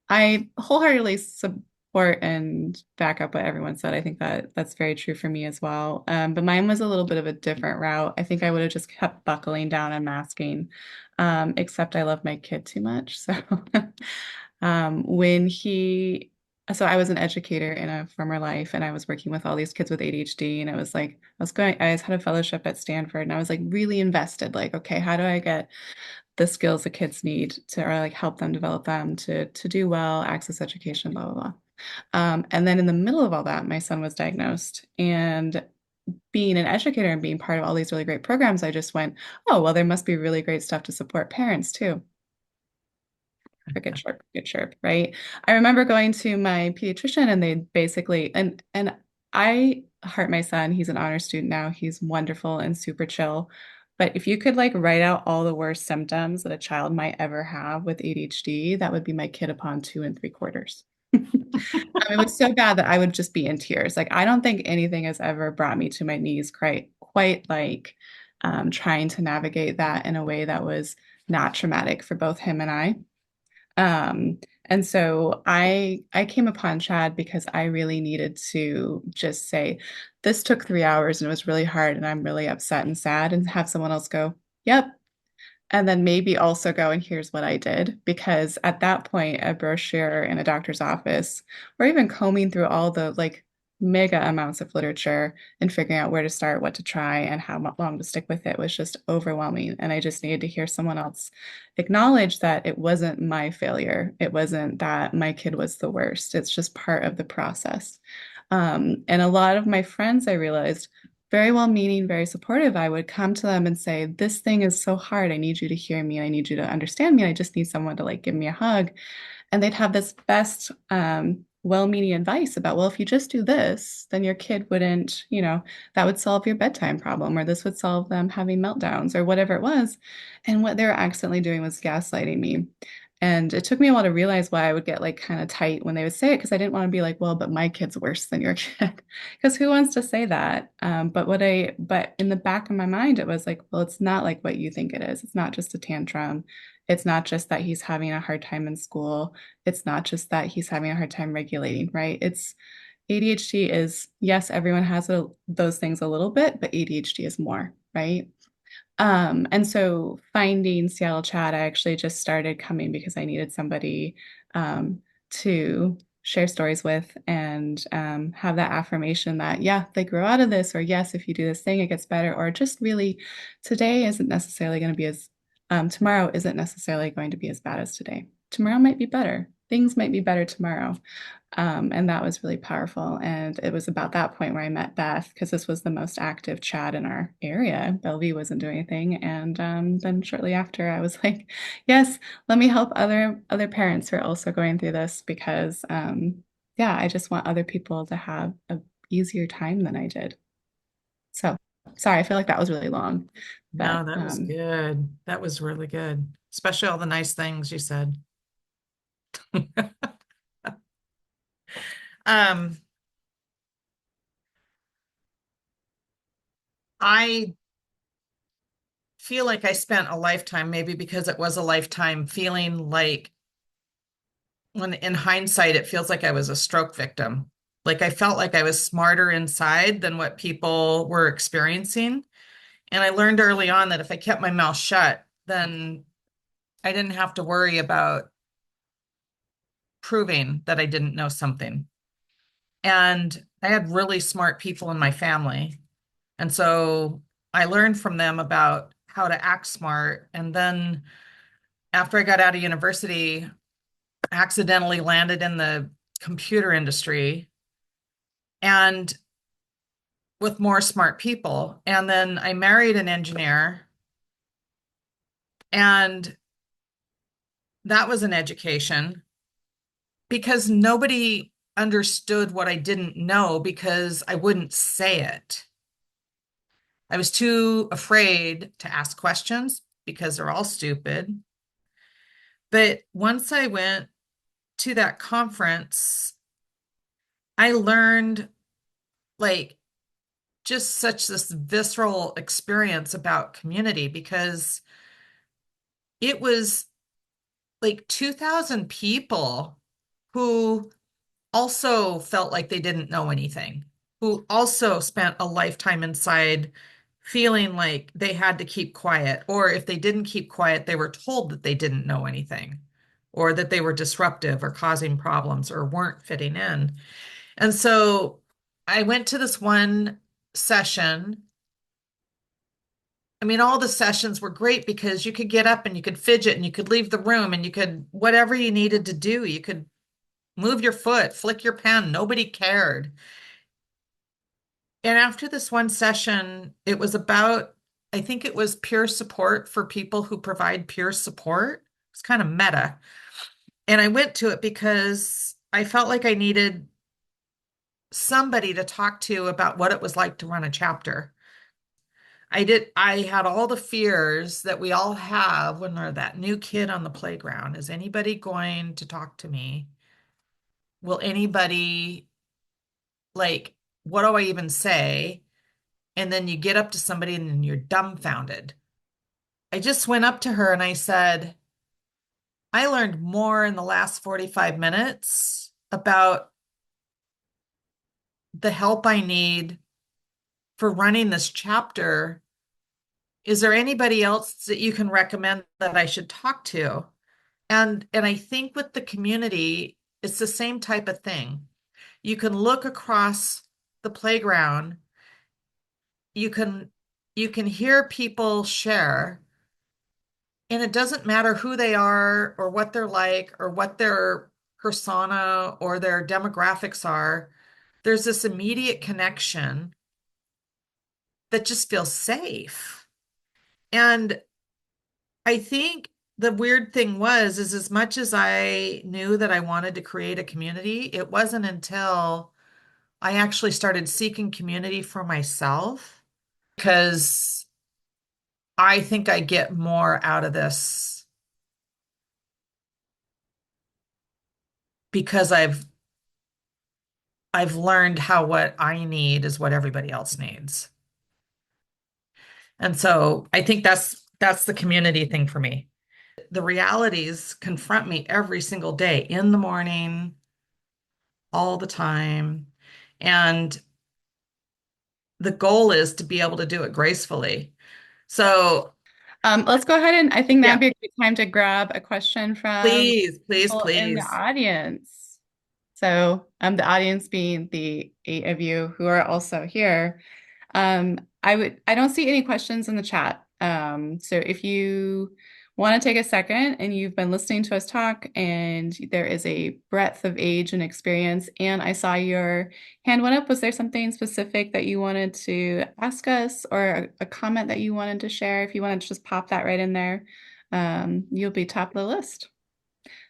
I wholeheartedly support and back up what everyone said. I think that that's very true for me as well. But mine was a little bit of a different route. I think I would have just kept buckling down and masking, except I love my kid too much. So when so I was an educator in a former life and I was working with all these kids with ADHD and I had a fellowship at Stanford and I was like really invested, like, okay, how do I get the skills the kids need to or like help them develop them to do well, access education, blah, blah, blah. And then in the middle of all that, my son was diagnosed. And being an educator and being part of all these really great programs, I just went, oh, well, there must be really great stuff to support parents too. Good chirp, right? I remember going to my pediatrician and they basically, and I heart my son, he's an honor student now. He's wonderful and super chill. But if you could like write out all the worst symptoms that a child might ever have with ADHD, that would be my kid upon 2 3/4. It was so bad that I would just be in tears. Like I don't think anything has ever brought me to my knees quite like trying to navigate that in a way that was not traumatic for both him and I. And so I came upon CHADD because I really needed to just say, this took 3 hours and it was really hard and I'm really upset and sad, and have someone else go, yep. And then maybe also go, and here's what I did. Because at that point, a brochure in a doctor's office, or even combing through all the like mega amounts of literature and figuring out where to start, what to try, and how long to stick with it was just overwhelming. And I just needed to hear someone else acknowledge that it wasn't my failure. It wasn't that my kid was the worst. It's just part of the process. And a lot of my friends, I realized, very well-meaning, very supportive, I would come to them and say, this thing is so hard. I need you to hear me. I need you to understand me. I just need someone to like give me a hug. And they'd have this best well-meaning advice about, well, if you just do this, then your kid wouldn't, that would solve your bedtime problem, or this would solve them having meltdowns, or whatever it was. And what they were accidentally doing was gaslighting me. And it took me a while to realize why I would get like kind of tight when they would say it, because I didn't want to be like, well, but my kid's worse than your kid. Because who wants to say that? But in the back of my mind, it was like, well, it's not like what you think it is. It's not just a tantrum. It's not just that he's having a hard time in school. It's not just that he's having a hard time regulating, right? It's ADHD is, yes, everyone has those things a little bit, but ADHD is more, right? And so finding Seattle CHADD, I actually just started coming because I needed somebody to share stories with and have that affirmation that, yeah, they grow out of this, or yes, if you do this thing, it gets better, or just really today isn't necessarily going to be as, tomorrow isn't necessarily going to be as bad as today. Tomorrow might be better. Things might be better tomorrow. And that was really powerful. And it was about that point where I met Beth, because this was the most active CHADD in our area. Bellevue wasn't doing anything. And then shortly after, I was like, yes, let me help other parents who are also going through this, because yeah, I just want other people to have a easier time than I did. So sorry, I feel like that was really long. No, But that was good. That was really good, especially all the nice things you said. Um, I feel like I spent a lifetime, maybe because it was a lifetime, feeling like, when in hindsight, it feels like I was a stroke victim. Like I felt like I was smarter inside than what people were experiencing. And I learned early on that if I kept my mouth shut, then I didn't have to worry about proving that I didn't know something. And I had really smart people in my family. And so I learned from them about how to act smart. And then after I got out of university, I accidentally landed in the computer industry and with more smart people. And then I married an engineer, and that was an education because nobody understood what I didn't know because I wouldn't say it. I was too afraid to ask questions because they're all stupid. But once I went to that conference, I learned like just such this visceral experience about community, because it was like 2,000 people who also felt like they didn't know anything, who also spent a lifetime inside feeling like they had to keep quiet, or if they didn't keep quiet, they were told that they didn't know anything, or that they were disruptive or causing problems or weren't fitting in. And so I went to this one session. I mean, all the sessions were great because you could get up and you could fidget and you could leave the room and you could, whatever you needed to do, you could move your foot, flick your pen. Nobody cared. And after this one session, it was about, I think it was peer support for people who provide peer support. It's kind of meta. And I went to it because I felt like I needed somebody to talk to about what it was like to run a chapter. I had all the fears that we all have when we're that new kid on the playground. Is anybody going to talk to me? Will anybody, like, what do I even say? And then you get up to somebody and then you're dumbfounded. I just went up to her and I said, I learned more in the last 45 minutes about the help I need for running this chapter. Is there anybody else that you can recommend that I should talk to? And I think with the community, it's the same type of thing. You can look across the playground, you can hear people share, and it doesn't matter who they are or what they're like or what their persona or their demographics are. There's this immediate connection that just feels safe. And I think the weird thing is as much as I knew that I wanted to create a community, it wasn't until I actually started seeking community for myself because I think I get more out of this because I've learned how what I need is what everybody else needs. And so I think that's the community thing for me. The realities confront me every single day in the morning, all the time. And the goal is to be able to do it gracefully. So, Let's go ahead and I think yeah, that'd be a great time to grab a question from please, please, people in the please. audience. So, the audience being the 8 of you who are also here. I don't see any questions in the chat. So if you want to take a second and you've been listening to us talk and there is a breadth of age and experience, and I saw your hand went up, was there something specific that you wanted to ask us or a comment that you wanted to share? If you want to just pop that right in there, you'll be top of the list.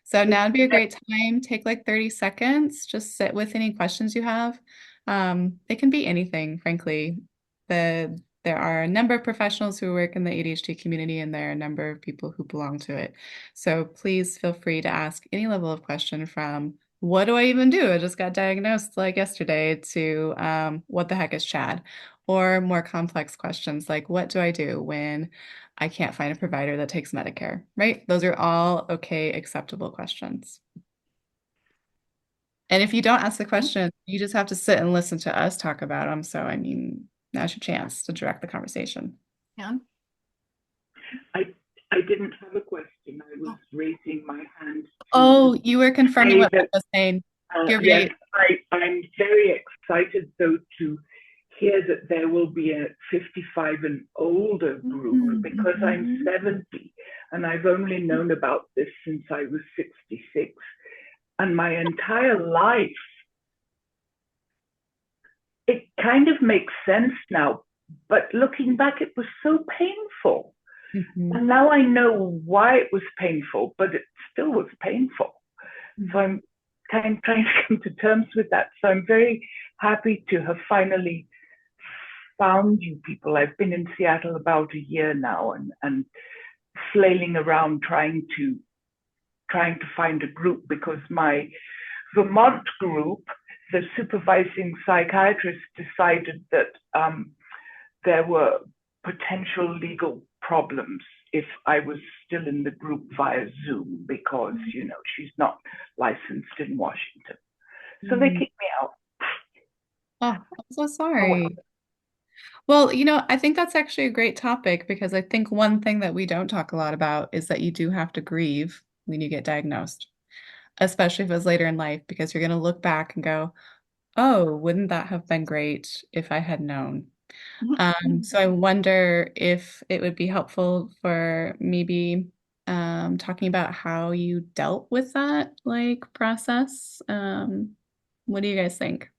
So now would be a great time. Take like 30 seconds. Just sit with any questions you have. It can be anything, frankly. There are a number of professionals who work in the ADHD community, and there are a number of people who belong to it. So please feel free to ask any level of question from what do I even do? I just got diagnosed like yesterday to what the heck is CHADD? Or more complex questions like what do I do when I can't find a provider that takes Medicare, right? Those are all okay, acceptable questions. And if you don't ask the question, you just have to sit and listen to us talk about them. So, I mean, now's your chance to direct the conversation. Yeah. I didn't have a question. I was raising my hand. Oh, you were confirming what I was saying. You're yes, right. I'm very excited though to hear that there will be a 55 and older group because I'm 70 and I've only known about this since I was 66. And my entire life, it kind of makes sense now. But looking back, it was so painful. And now I know why it was painful, but it still was painful. So I'm kind of trying to come to terms with that. So I'm very happy to have finally found you people. I've been in Seattle about a year now and flailing around trying to find a group because my Vermont group, the supervising psychiatrist decided that there were potential legal problems if I was still in the group via Zoom because, you know, she's not licensed in Washington. So they kicked me out. Oh, I'm so sorry. Well, you know, I think that's actually a great topic because I think one thing that we don't talk a lot about is that you do have to grieve when you get diagnosed, especially if it's later in life, because you're going to look back and go, oh, wouldn't that have been great if I had known? So I wonder if it would be helpful for maybe talking about how you dealt with that like process. What do you guys think?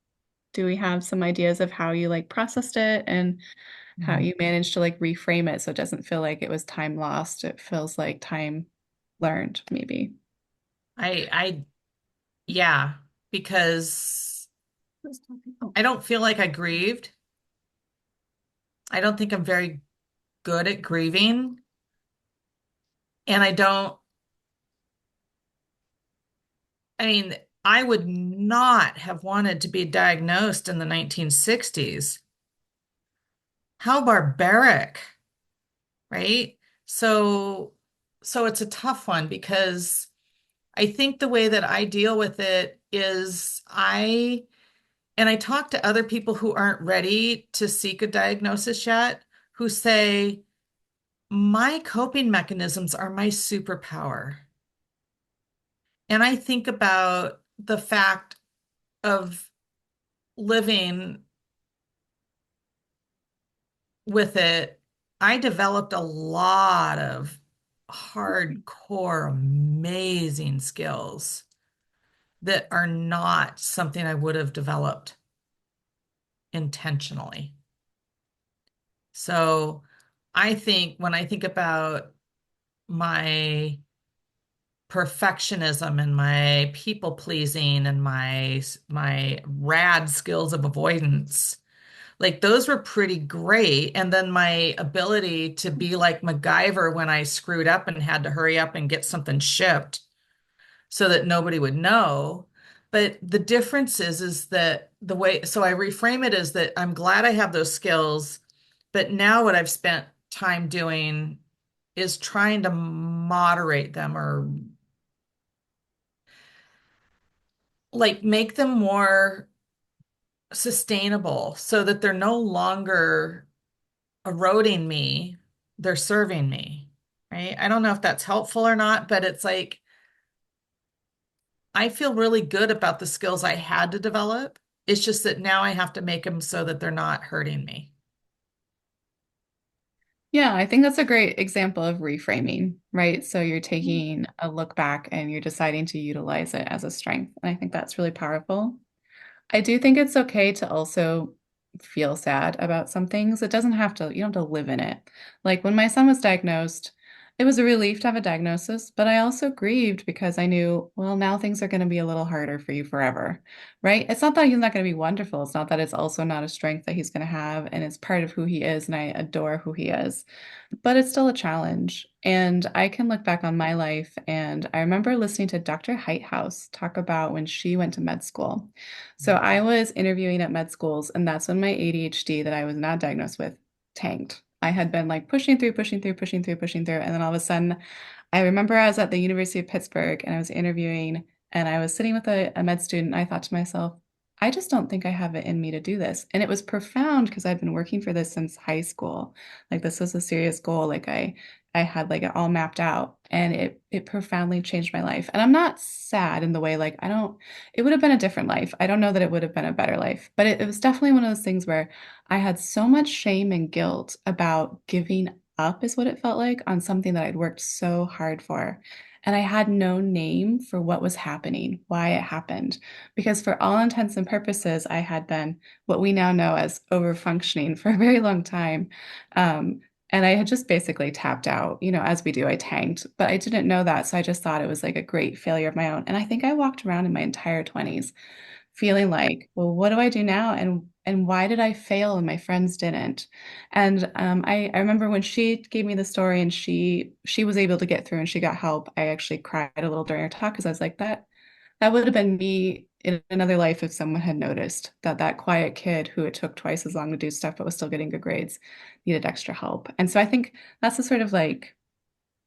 Do we have some ideas of how you like processed it and how you managed to like reframe it so it doesn't feel like it was time lost? It feels like time learned, maybe. Yeah, because I don't feel like I grieved. I don't think I'm very good at grieving. And I mean, I would not have wanted to be diagnosed in the 1960s. How barbaric, right? So it's a tough one because I think the way that I deal with it is and I talk to other people who aren't ready to seek a diagnosis yet, who say, my coping mechanisms are my superpower. And I think about the fact of living with it. I developed a lot of hardcore, amazing skills that are not something I would have developed intentionally. So I think when I think about my perfectionism and my people pleasing and my rad skills of avoidance, like those were pretty great. And then my ability to be like MacGyver when I screwed up and had to hurry up and get something shipped so that nobody would know. But the difference is that the way, so I reframe it as that I'm glad I have those skills, but now what I've spent time doing is trying to moderate them or like make them more sustainable so that they're no longer eroding me, they're serving me, right? I don't know if that's helpful or not, but it's like I feel really good about the skills I had to develop. It's just that now I have to make them so that they're not hurting me. Yeah, I think that's a great example of reframing, right? So you're taking a look back and you're deciding to utilize it as a strength. And I think that's really powerful. I do think it's okay to also feel sad about some things. It doesn't have to, you don't have to live in it. Like when my son was diagnosed, it was a relief to have a diagnosis, but I also grieved because I knew, well, now things are going to be a little harder for you forever, right? It's not that he's not going to be wonderful. It's not that it's also not a strength that he's going to have, and it's part of who he is, and I adore who he is, but it's still a challenge. And I can look back on my life, and I remember listening to Dr. Heighthouse talk about when she went to med school. So I was interviewing at med schools, and that's when my ADHD that I was not diagnosed with tanked. I had been like pushing through, pushing through, pushing through, pushing through. And then all of a sudden, I remember I was at the University of Pittsburgh and I was interviewing, and I was sitting with a med student. And I thought to myself, I just don't think I have it in me to do this. And it was profound because I'd been working for this since high school. Like this was a serious goal. Like I had like it all mapped out, and it profoundly changed my life. And I'm not sad in the way like I don't, it would have been a different life. I don't know that it would have been a better life, but it was definitely one of those things where I had so much shame and guilt about giving up, is what it felt like, on something that I'd worked so hard for. And I had no name for what was happening, why it happened. Because for all intents and purposes, I had been what we now know as overfunctioning for a very long time. And I had just basically tapped out, as we do, I tanked, but I didn't know that. So I just thought it was like a great failure of my own. And I think I walked around in my entire 20s feeling like, well, what do I do now? And why did I fail and my friends didn't? And I remember when she gave me the story and she was able to get through and she got help. I actually cried a little during her talk because I was like, that would have been me in another life if someone had noticed that that quiet kid who it took twice as long to do stuff but was still getting good grades needed extra help. And so I think that's the sort of like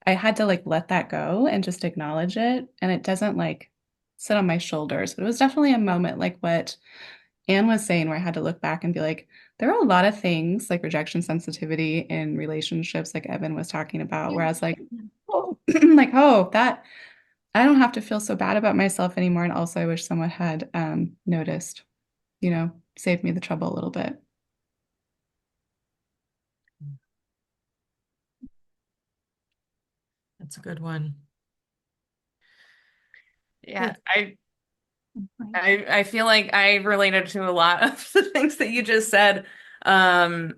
I had to like let that go and just acknowledge it. And it doesn't like sit on my shoulders. But it was definitely a moment like what Anne was saying, where I had to look back and be like, there are a lot of things like rejection sensitivity in relationships, like Evan was talking about, whereas like, oh, like, oh, that I don't have to feel so bad about myself anymore. And also I wish someone had noticed, saved me the trouble a little bit. That's a good one. Yeah, I feel like I related to a lot of the things that you just said. And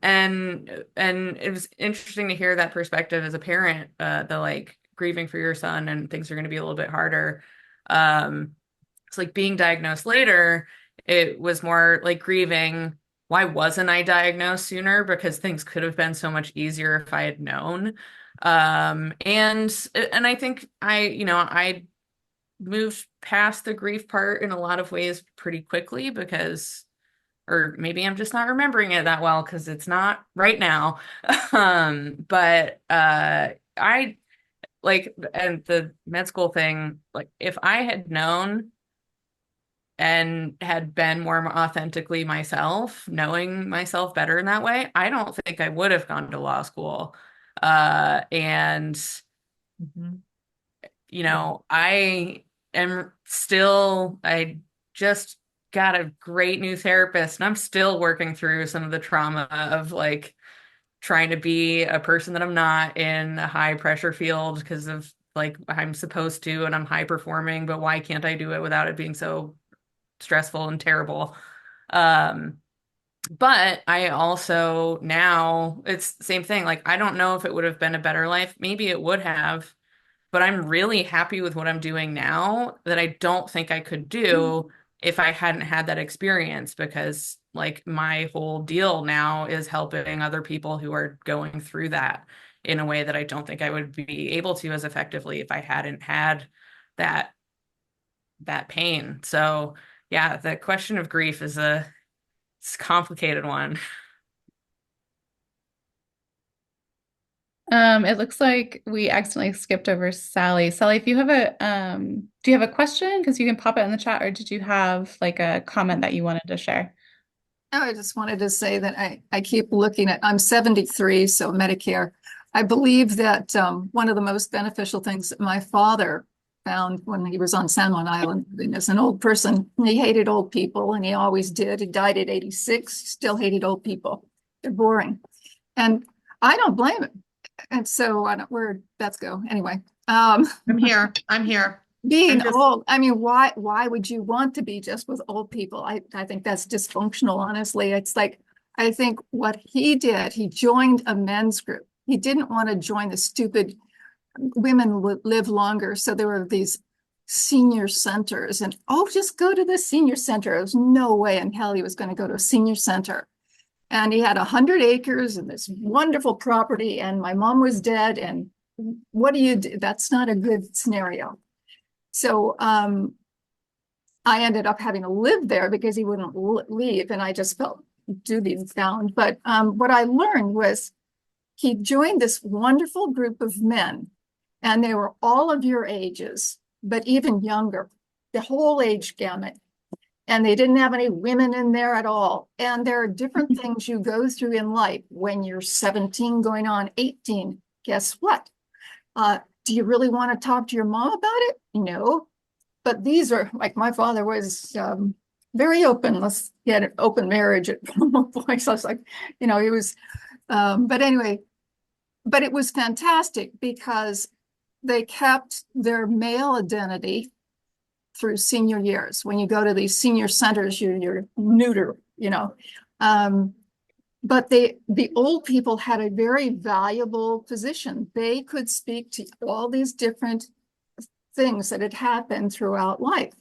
it was interesting to hear that perspective as a parent, the like grieving for your son and things are going to be a little bit harder. It's like being diagnosed later, it was more like grieving. Why wasn't I diagnosed sooner? Because things could have been so much easier if I had known. And I think I moved past the grief part in a lot of ways pretty quickly because, or maybe I'm just not remembering it that well because it's not right now. But I like, and the med school thing, like if I had known and had been more authentically myself, knowing myself better in that way, I don't think I would have gone to law school. And Mhm. I am still, I just got a great new therapist and I'm still working through some of the trauma of like trying to be a person that I'm not in a high pressure field because of like I'm supposed to and I'm high performing, but why can't I do it without it being so stressful and terrible? Um, But I also now it's the same thing. Like, I don't know if it would have been a better life. Maybe it would have, but I'm really happy with what I'm doing now that I don't think I could do if I hadn't had that experience, because like my whole deal now is helping other people who are going through that in a way that I don't think I would be able to as effectively if I hadn't had that pain. So yeah, the question of grief is it's a complicated one. It looks like we accidentally skipped over Sally. Sally, if you have do you have a question? Because you can pop it in the chat, or did you have like a comment that you wanted to share? Oh, I just wanted to say that I keep looking at, I'm 73, so Medicare. I believe that one of the most beneficial things that my father found when he was on San Juan Island, and as an old person, he hated old people, and he always did. He died at 86, still hated old people. They're boring. And I don't blame him. And so I don't, where that's go. Anyway, I'm here. I'm here. being I'm just old, I mean, why would you want to be just with old people? I think that's dysfunctional, honestly. It's like, I think what he did, he joined a men's group. He didn't want to join the stupid women would live longer. So there were these senior centers, and oh, just go to the senior center. There's no way in hell he was going to go to a senior center. And he had 100 acres and this wonderful property, and my mom was dead. And what do you do? That's not a good scenario. So I ended up having to live there because he wouldn't leave, and I just felt duty bound. But what I learned was he joined this wonderful group of men, and they were all of your ages, but even younger, the whole age gamut. And they didn't have any women in there at all. And there are different things you go through in life when you're 17 going on 18. Guess what? Do you really want to talk to your mom about it? No. But these are, like, my father was very open. He had an open marriage at one point. So I was like, he was, but anyway, but it was fantastic because they kept their male identity through senior years. When you go to these senior centers, you're neuter, but the old people had a very valuable position. They could speak to all these different things that had happened throughout life.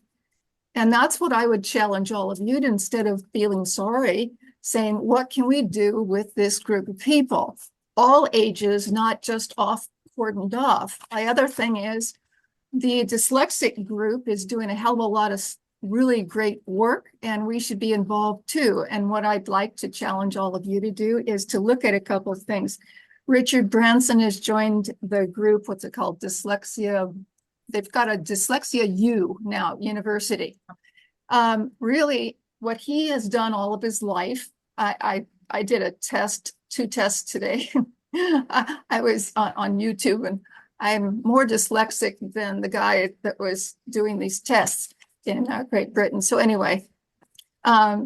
And that's what I would challenge all of you to, instead of feeling sorry, saying, what can we do with this group of people? All ages, not just cordoned off. My other thing is the dyslexic group is doing a hell of a lot of really great work, and we should be involved too. And what I'd like to challenge all of you to do is to look at a couple of things. Richard Branson has joined the group, what's it called? Dyslexia. They've got a Dyslexia U now, university. Really, what he has done all of his life, I did a test, 2 tests today. I was on YouTube, and I'm more dyslexic than the guy that was doing these tests in Great Britain. So anyway,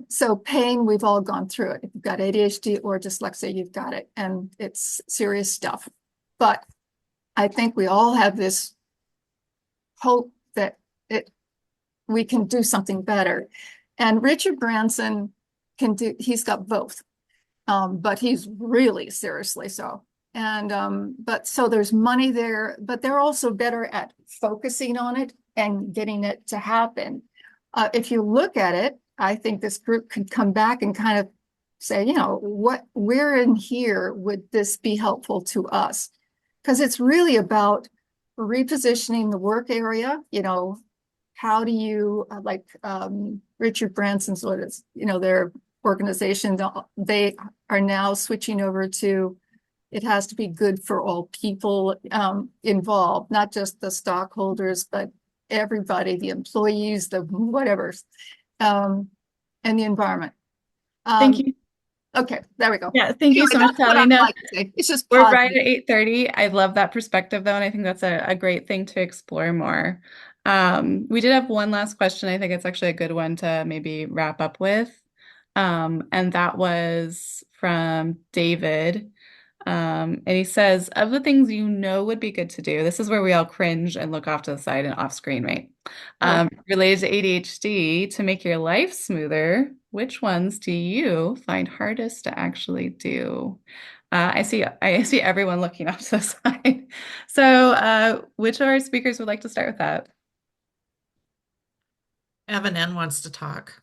so pain, we've all gone through it. If you've got ADHD or dyslexia, you've got it, and it's serious stuff. But I think we all have this hope that we can do something better. And Richard Branson he's got both, but he's really seriously so. And but so there's money there, but they're also better at focusing on it and getting it to happen. If you look at it, I think this group could come back and kind of say, where in here would this be helpful to us? Because it's really about repositioning the work area. How do you, like Richard Branson's, their organization, they are now switching over to, it has to be good for all people involved, not just the stockholders, but everybody, the employees, the whatever, and the environment. Thank you. Okay, there we go. Yeah, thank you so much, That's what Sally. I'd No, like to say. It's just we're right positive. at 8:30. I love that perspective, though, and I think that's a great thing to explore more. We did have one last question. I think it's actually a good one to maybe wrap up with. And that was from David. And he says, of the things you know would be good to do, this is where we all cringe and look off to the side and off screen, right? Related to ADHD, to make your life smoother, which ones do you find hardest to actually do? I see everyone looking off to the side. So, which of our speakers would like to start with that? Evan N wants to talk.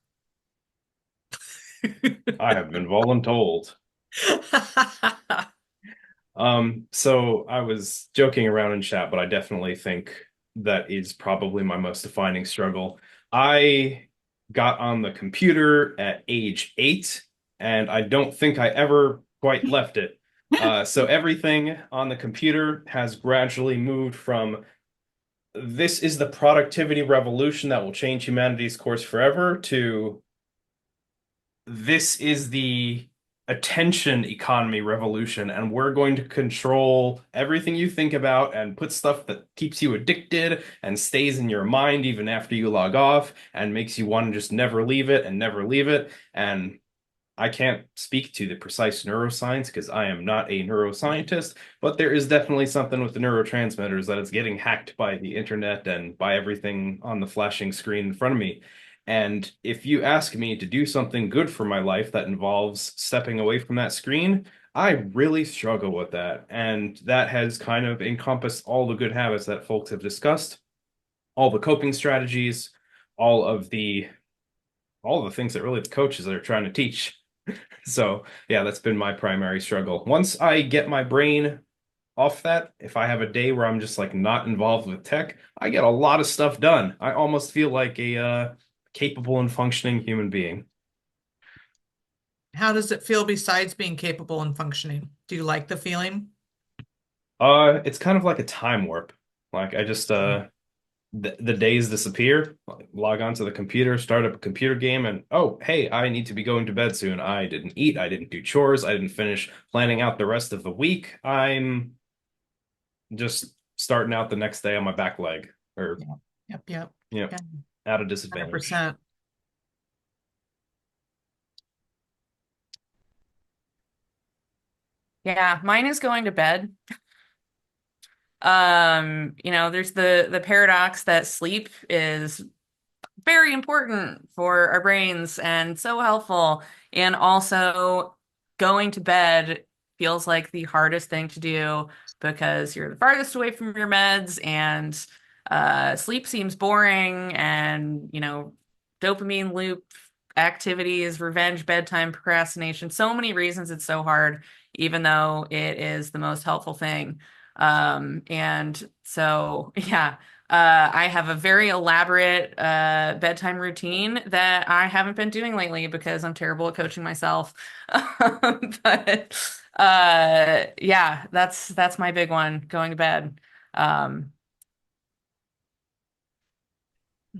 I have been voluntold. So I was joking around in chat, but I definitely think that is probably my most defining struggle. I got on the computer at age 8, and I don't think I ever quite left it. So everything on the computer has gradually moved from this is the productivity revolution that will change humanity's course forever to this is the attention economy revolution, and we're going to control everything you think about and put stuff that keeps you addicted and stays in your mind even after you log off and makes you want to just never leave it and never leave it. And I can't speak to the precise neuroscience because I am not a neuroscientist, but there is definitely something with the neurotransmitters that it's getting hacked by the internet and by everything on the flashing screen in front of me. And if you ask me to do something good for my life that involves stepping away from that screen, I really struggle with that. And that has kind of encompassed all the good habits that folks have discussed, all the coping strategies, all of the things that really the coaches are trying to teach. So yeah, that's been my primary struggle. Once I get my brain off that, if I have a day where I'm just like not involved with tech, I get a lot of stuff done. I almost feel like a capable and functioning human being. How does it feel besides being capable and functioning? Do you like the feeling? It's kind of like a time warp. Like I just the days disappear, log onto the computer, start up a computer game, and oh, hey, I need to be going to bed soon. I didn't eat, I didn't do chores, I didn't finish planning out the rest of the week. I'm just starting out the next day on my back leg or Yep. you know, Yeah, at a disadvantage. 100%. Yeah, mine is going to bed. There's the paradox that sleep is very important for our brains and so helpful. And also, going to bed feels like the hardest thing to do because you're the farthest away from your meds, and sleep seems boring, and dopamine loop activities, revenge, bedtime, procrastination, so many reasons it's so hard, even though it is the most helpful thing. And so, yeah. I have a very elaborate bedtime routine that I haven't been doing lately because I'm terrible at coaching myself. But yeah, that's my big one, going to bed. Um,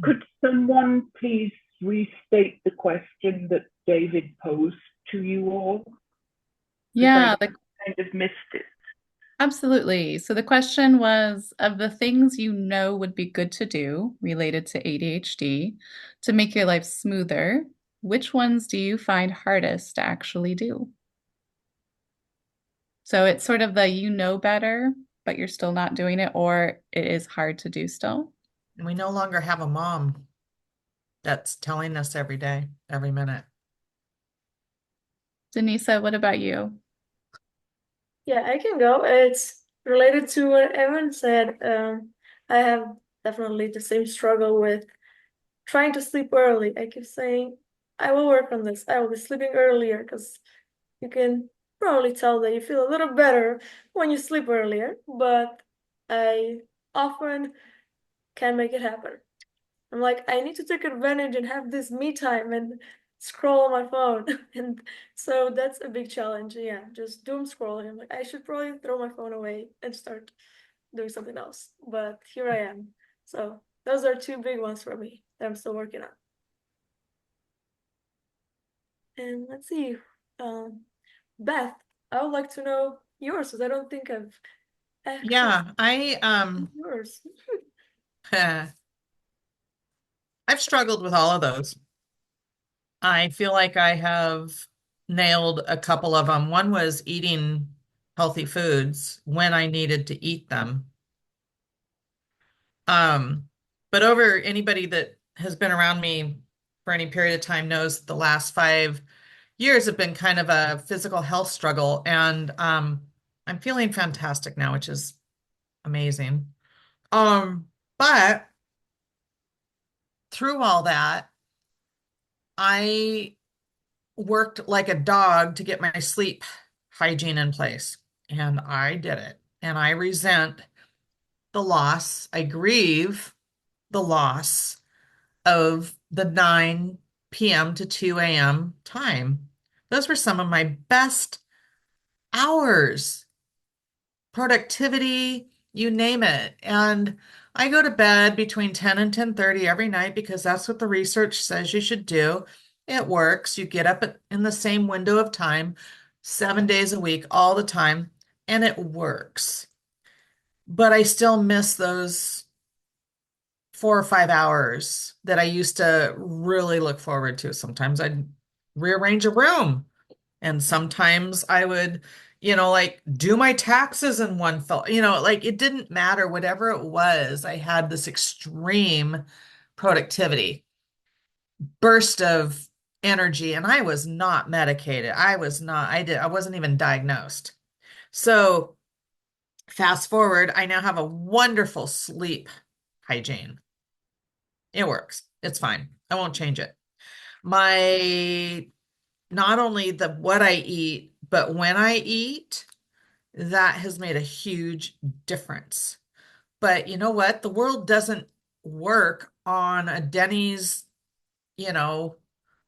Could someone please restate the question that David posed to you all? Yeah, I kind of missed it. absolutely. So the question was, of the things you know would be good to do related to ADHD to make your life smoother, which ones do you find hardest to actually do? So it's sort of the you know better, but you're still not doing it, or it is hard to do still. And we no longer have a mom that's telling us every day, every minute. Denisa, what about you? Yeah, I can go. It's related to what Evan said. I have definitely the same struggle with trying to sleep early. I keep saying, I will work on this. I will be sleeping earlier because you can probably tell that you feel a little better when you sleep earlier, but I often can't make it happen. I'm like, I need to take advantage and have this me time and scroll on my phone. And so that's a big challenge. Yeah, just doom scrolling. I'm like, I should probably throw my phone away and start doing something else. But here I am. So those are two big ones for me that I'm still working on. And let's see. Beth, I would like to know yours because I don't think I've actually Yeah, yours. I've struggled with all of those. I feel like I have nailed a couple of them. One was eating healthy foods when I needed to eat them. But over anybody that has been around me for any period of time knows the last 5 years have been kind of a physical health struggle. And I'm feeling fantastic now, which is amazing. But through all that, I worked like a dog to get my sleep hygiene in place. And I did it. And I resent the loss. I grieve the loss of the 9 p.m. to 2 a.m. time. Those were some of my best hours, productivity, you name it. And I go to bed between 10 and 10:30 every night because that's what the research says you should do. It works. You get up in the same window of time, 7 days a week, all the time, and it works. But I still miss those 4 or 5 hours that I used to really look forward to. Sometimes I'd rearrange a room, and sometimes I would, like do my taxes in one fell, like it didn't matter, whatever it was. I had this extreme productivity, burst of energy, and I was not medicated. I wasn't even diagnosed. So fast forward, I now have a wonderful sleep hygiene. It works. It's fine. I won't change it. My Not only the what I eat, but when I eat, that has made a huge difference. But you know what? The world doesn't work on a Denny's, you know,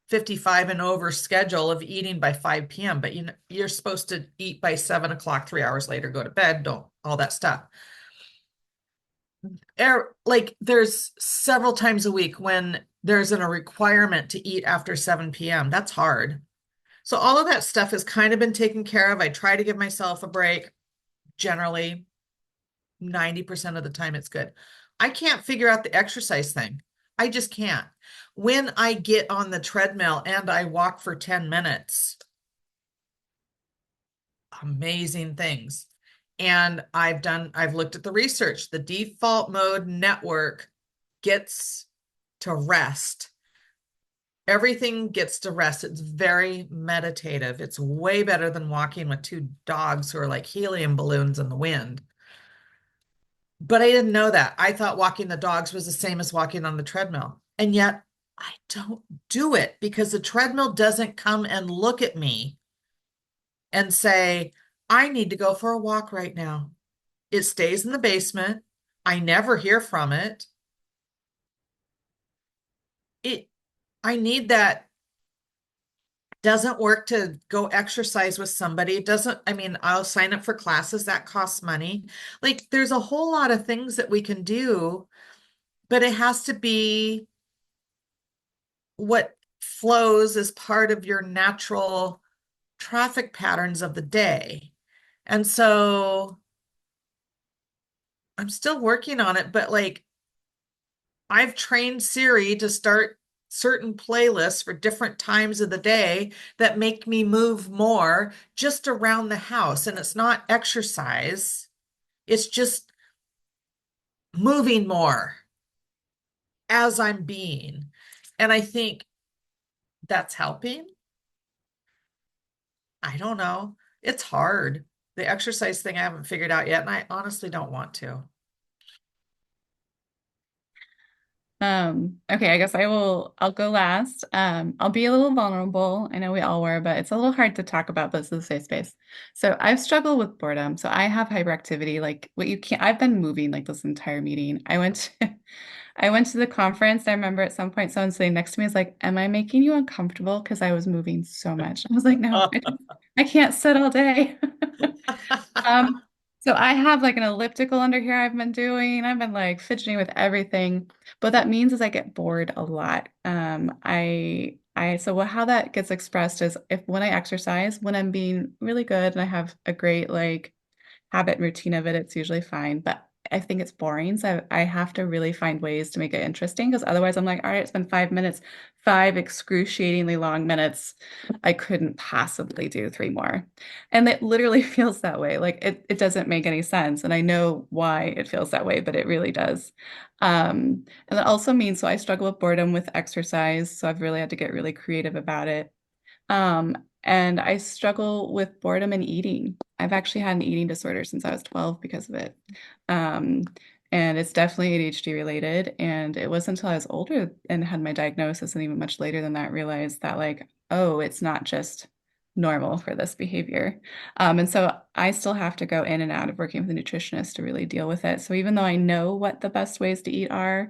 55 and over schedule of eating by 5 p.m. But you're supposed to eat by 7 o'clock, 3 hours later, go to bed, don't all that stuff. Like there's several times a week when there's a requirement to eat after 7 p.m. That's hard. So all of that stuff has kind of been taken care of. I try to give myself a break. Generally, 90% of the time it's good. I can't figure out the exercise thing. I just can't. When I get on the treadmill and I walk for 10 minutes, amazing things. And I've looked at the research. The default mode network gets to rest. Everything gets to rest. It's very meditative. It's way better than walking with two dogs who are like helium balloons in the wind. But I didn't know that. I thought walking the dogs was the same as walking on the treadmill. And yet I don't do it because the treadmill doesn't come and look at me and say, I need to go for a walk right now. It stays in the basement. I never hear from it. I need that. Doesn't work to go exercise with somebody. It doesn't, I mean, I'll sign up for classes that costs money. Like there's a whole lot of things that we can do, but it has to be what flows as part of your natural traffic patterns of the day. And so I'm still working on it, but like I've trained Siri to start certain playlists for different times of the day that make me move more just around the house. And it's not exercise, it's just moving more as I'm being. And I think that's helping. I don't know. It's hard. The exercise thing I haven't figured out yet, and I honestly don't want to. Okay, I guess I'll go last. I'll be a little vulnerable. I know we all were, but it's a little hard to talk about this in a safe space. So I've struggled with boredom. So I have hyperactivity, like what you can't, I've been moving like this entire meeting. I went to the conference. I remember at some point someone sitting next to me was like, "Am I making you uncomfortable?" Because I was moving so much. I was like, "No, I can't sit all day." Um, so I have like an elliptical under here I've been doing. I've been like fidgeting with everything. But that means is I get bored a lot. So how that gets expressed is if when I exercise, when I'm being really good and I have a great like habit and routine of it, it's usually fine. But I think it's boring. So I have to really find ways to make it interesting because otherwise I'm like, all right, it's been 5 minutes, 5 excruciatingly long minutes. I couldn't possibly do 3 more. And it literally feels that way. Like it doesn't make any sense. And I know why it feels that way, but it really does. And that also means, so I struggle with boredom with exercise. So I've really had to get really creative about it. Um, and I struggle with boredom and eating. I've actually had an eating disorder since I was 12 because of it. Um, and it's definitely ADHD related. And it wasn't until I was older and had my diagnosis and even much later than that realized that like, oh, it's not just normal for this behavior. And so I still have to go in and out of working with a nutritionist to really deal with it. So even though I know what the best ways to eat are,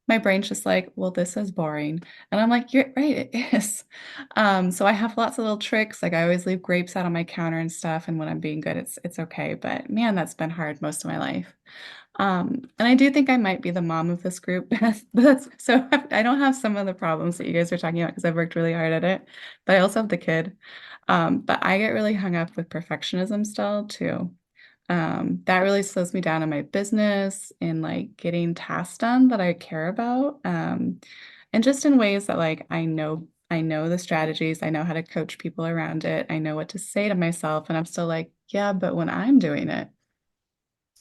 my brain's just like, well, this is boring. And I'm like, you're right, it is. So I have lots of little tricks. Like I always leave grapes out on my counter and stuff. And when I'm being good, it's okay. But man, that's been hard most of my life. And I do think I might be the mom of this group. So I don't have some of the problems that you guys are talking about because I've worked really hard at it, but I also have the kid. But I get really hung up with perfectionism still too. That really slows me down in my business, in like getting tasks done that I care about. And just in ways that like I know the strategies, I know how to coach people around it, I know what to say to myself, and I'm still like, yeah, but when I'm doing it,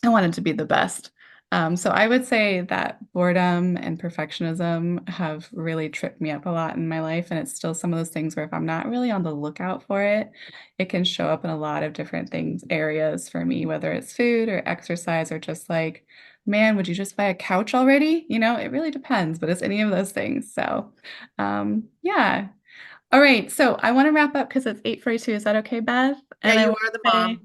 I want it to be the best. So I would say that boredom and perfectionism have really tripped me up a lot in my life. And it's still some of those things where if I'm not really on the lookout for it, it can show up in a lot of different things, areas for me, whether it's food or exercise or just like, man, would you just buy a couch already? You know, it really depends, but it's any of those things. So yeah. All right. So I want to wrap up because it's 8:42. Is that okay, Beth? Yeah, And I you want are the to say mom.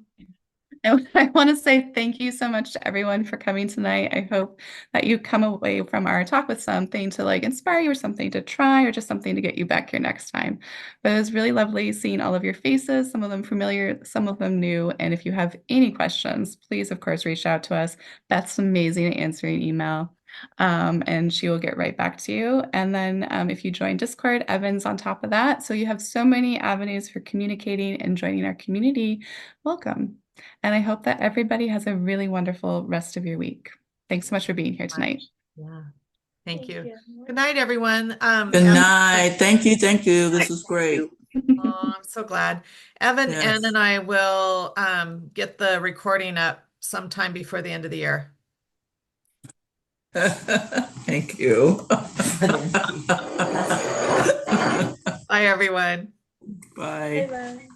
I want to say thank you so much to everyone for coming tonight. I hope that you come away from our talk with something to like inspire you or something to try or just something to get you back here next time. But it was really lovely seeing all of your faces, some of them familiar, some of them new. And if you have any questions, please, of course, reach out to us. Beth's amazing at answering email. And she will get right back to you. And then if you join Discord, Evan's on top of that. So you have so many avenues for communicating and joining our community. Welcome. And I hope that everybody has a really wonderful rest of your week. Thanks so much for being here tonight. Yeah. Thank you. you. Good night, everyone. Good night. Thank you. Thank you. This was great. Oh, I'm so glad. Evan, Yes. Ann, and I will get the recording up sometime before the end of the year. Thank you. Bye, everyone. Bye. Bye bye.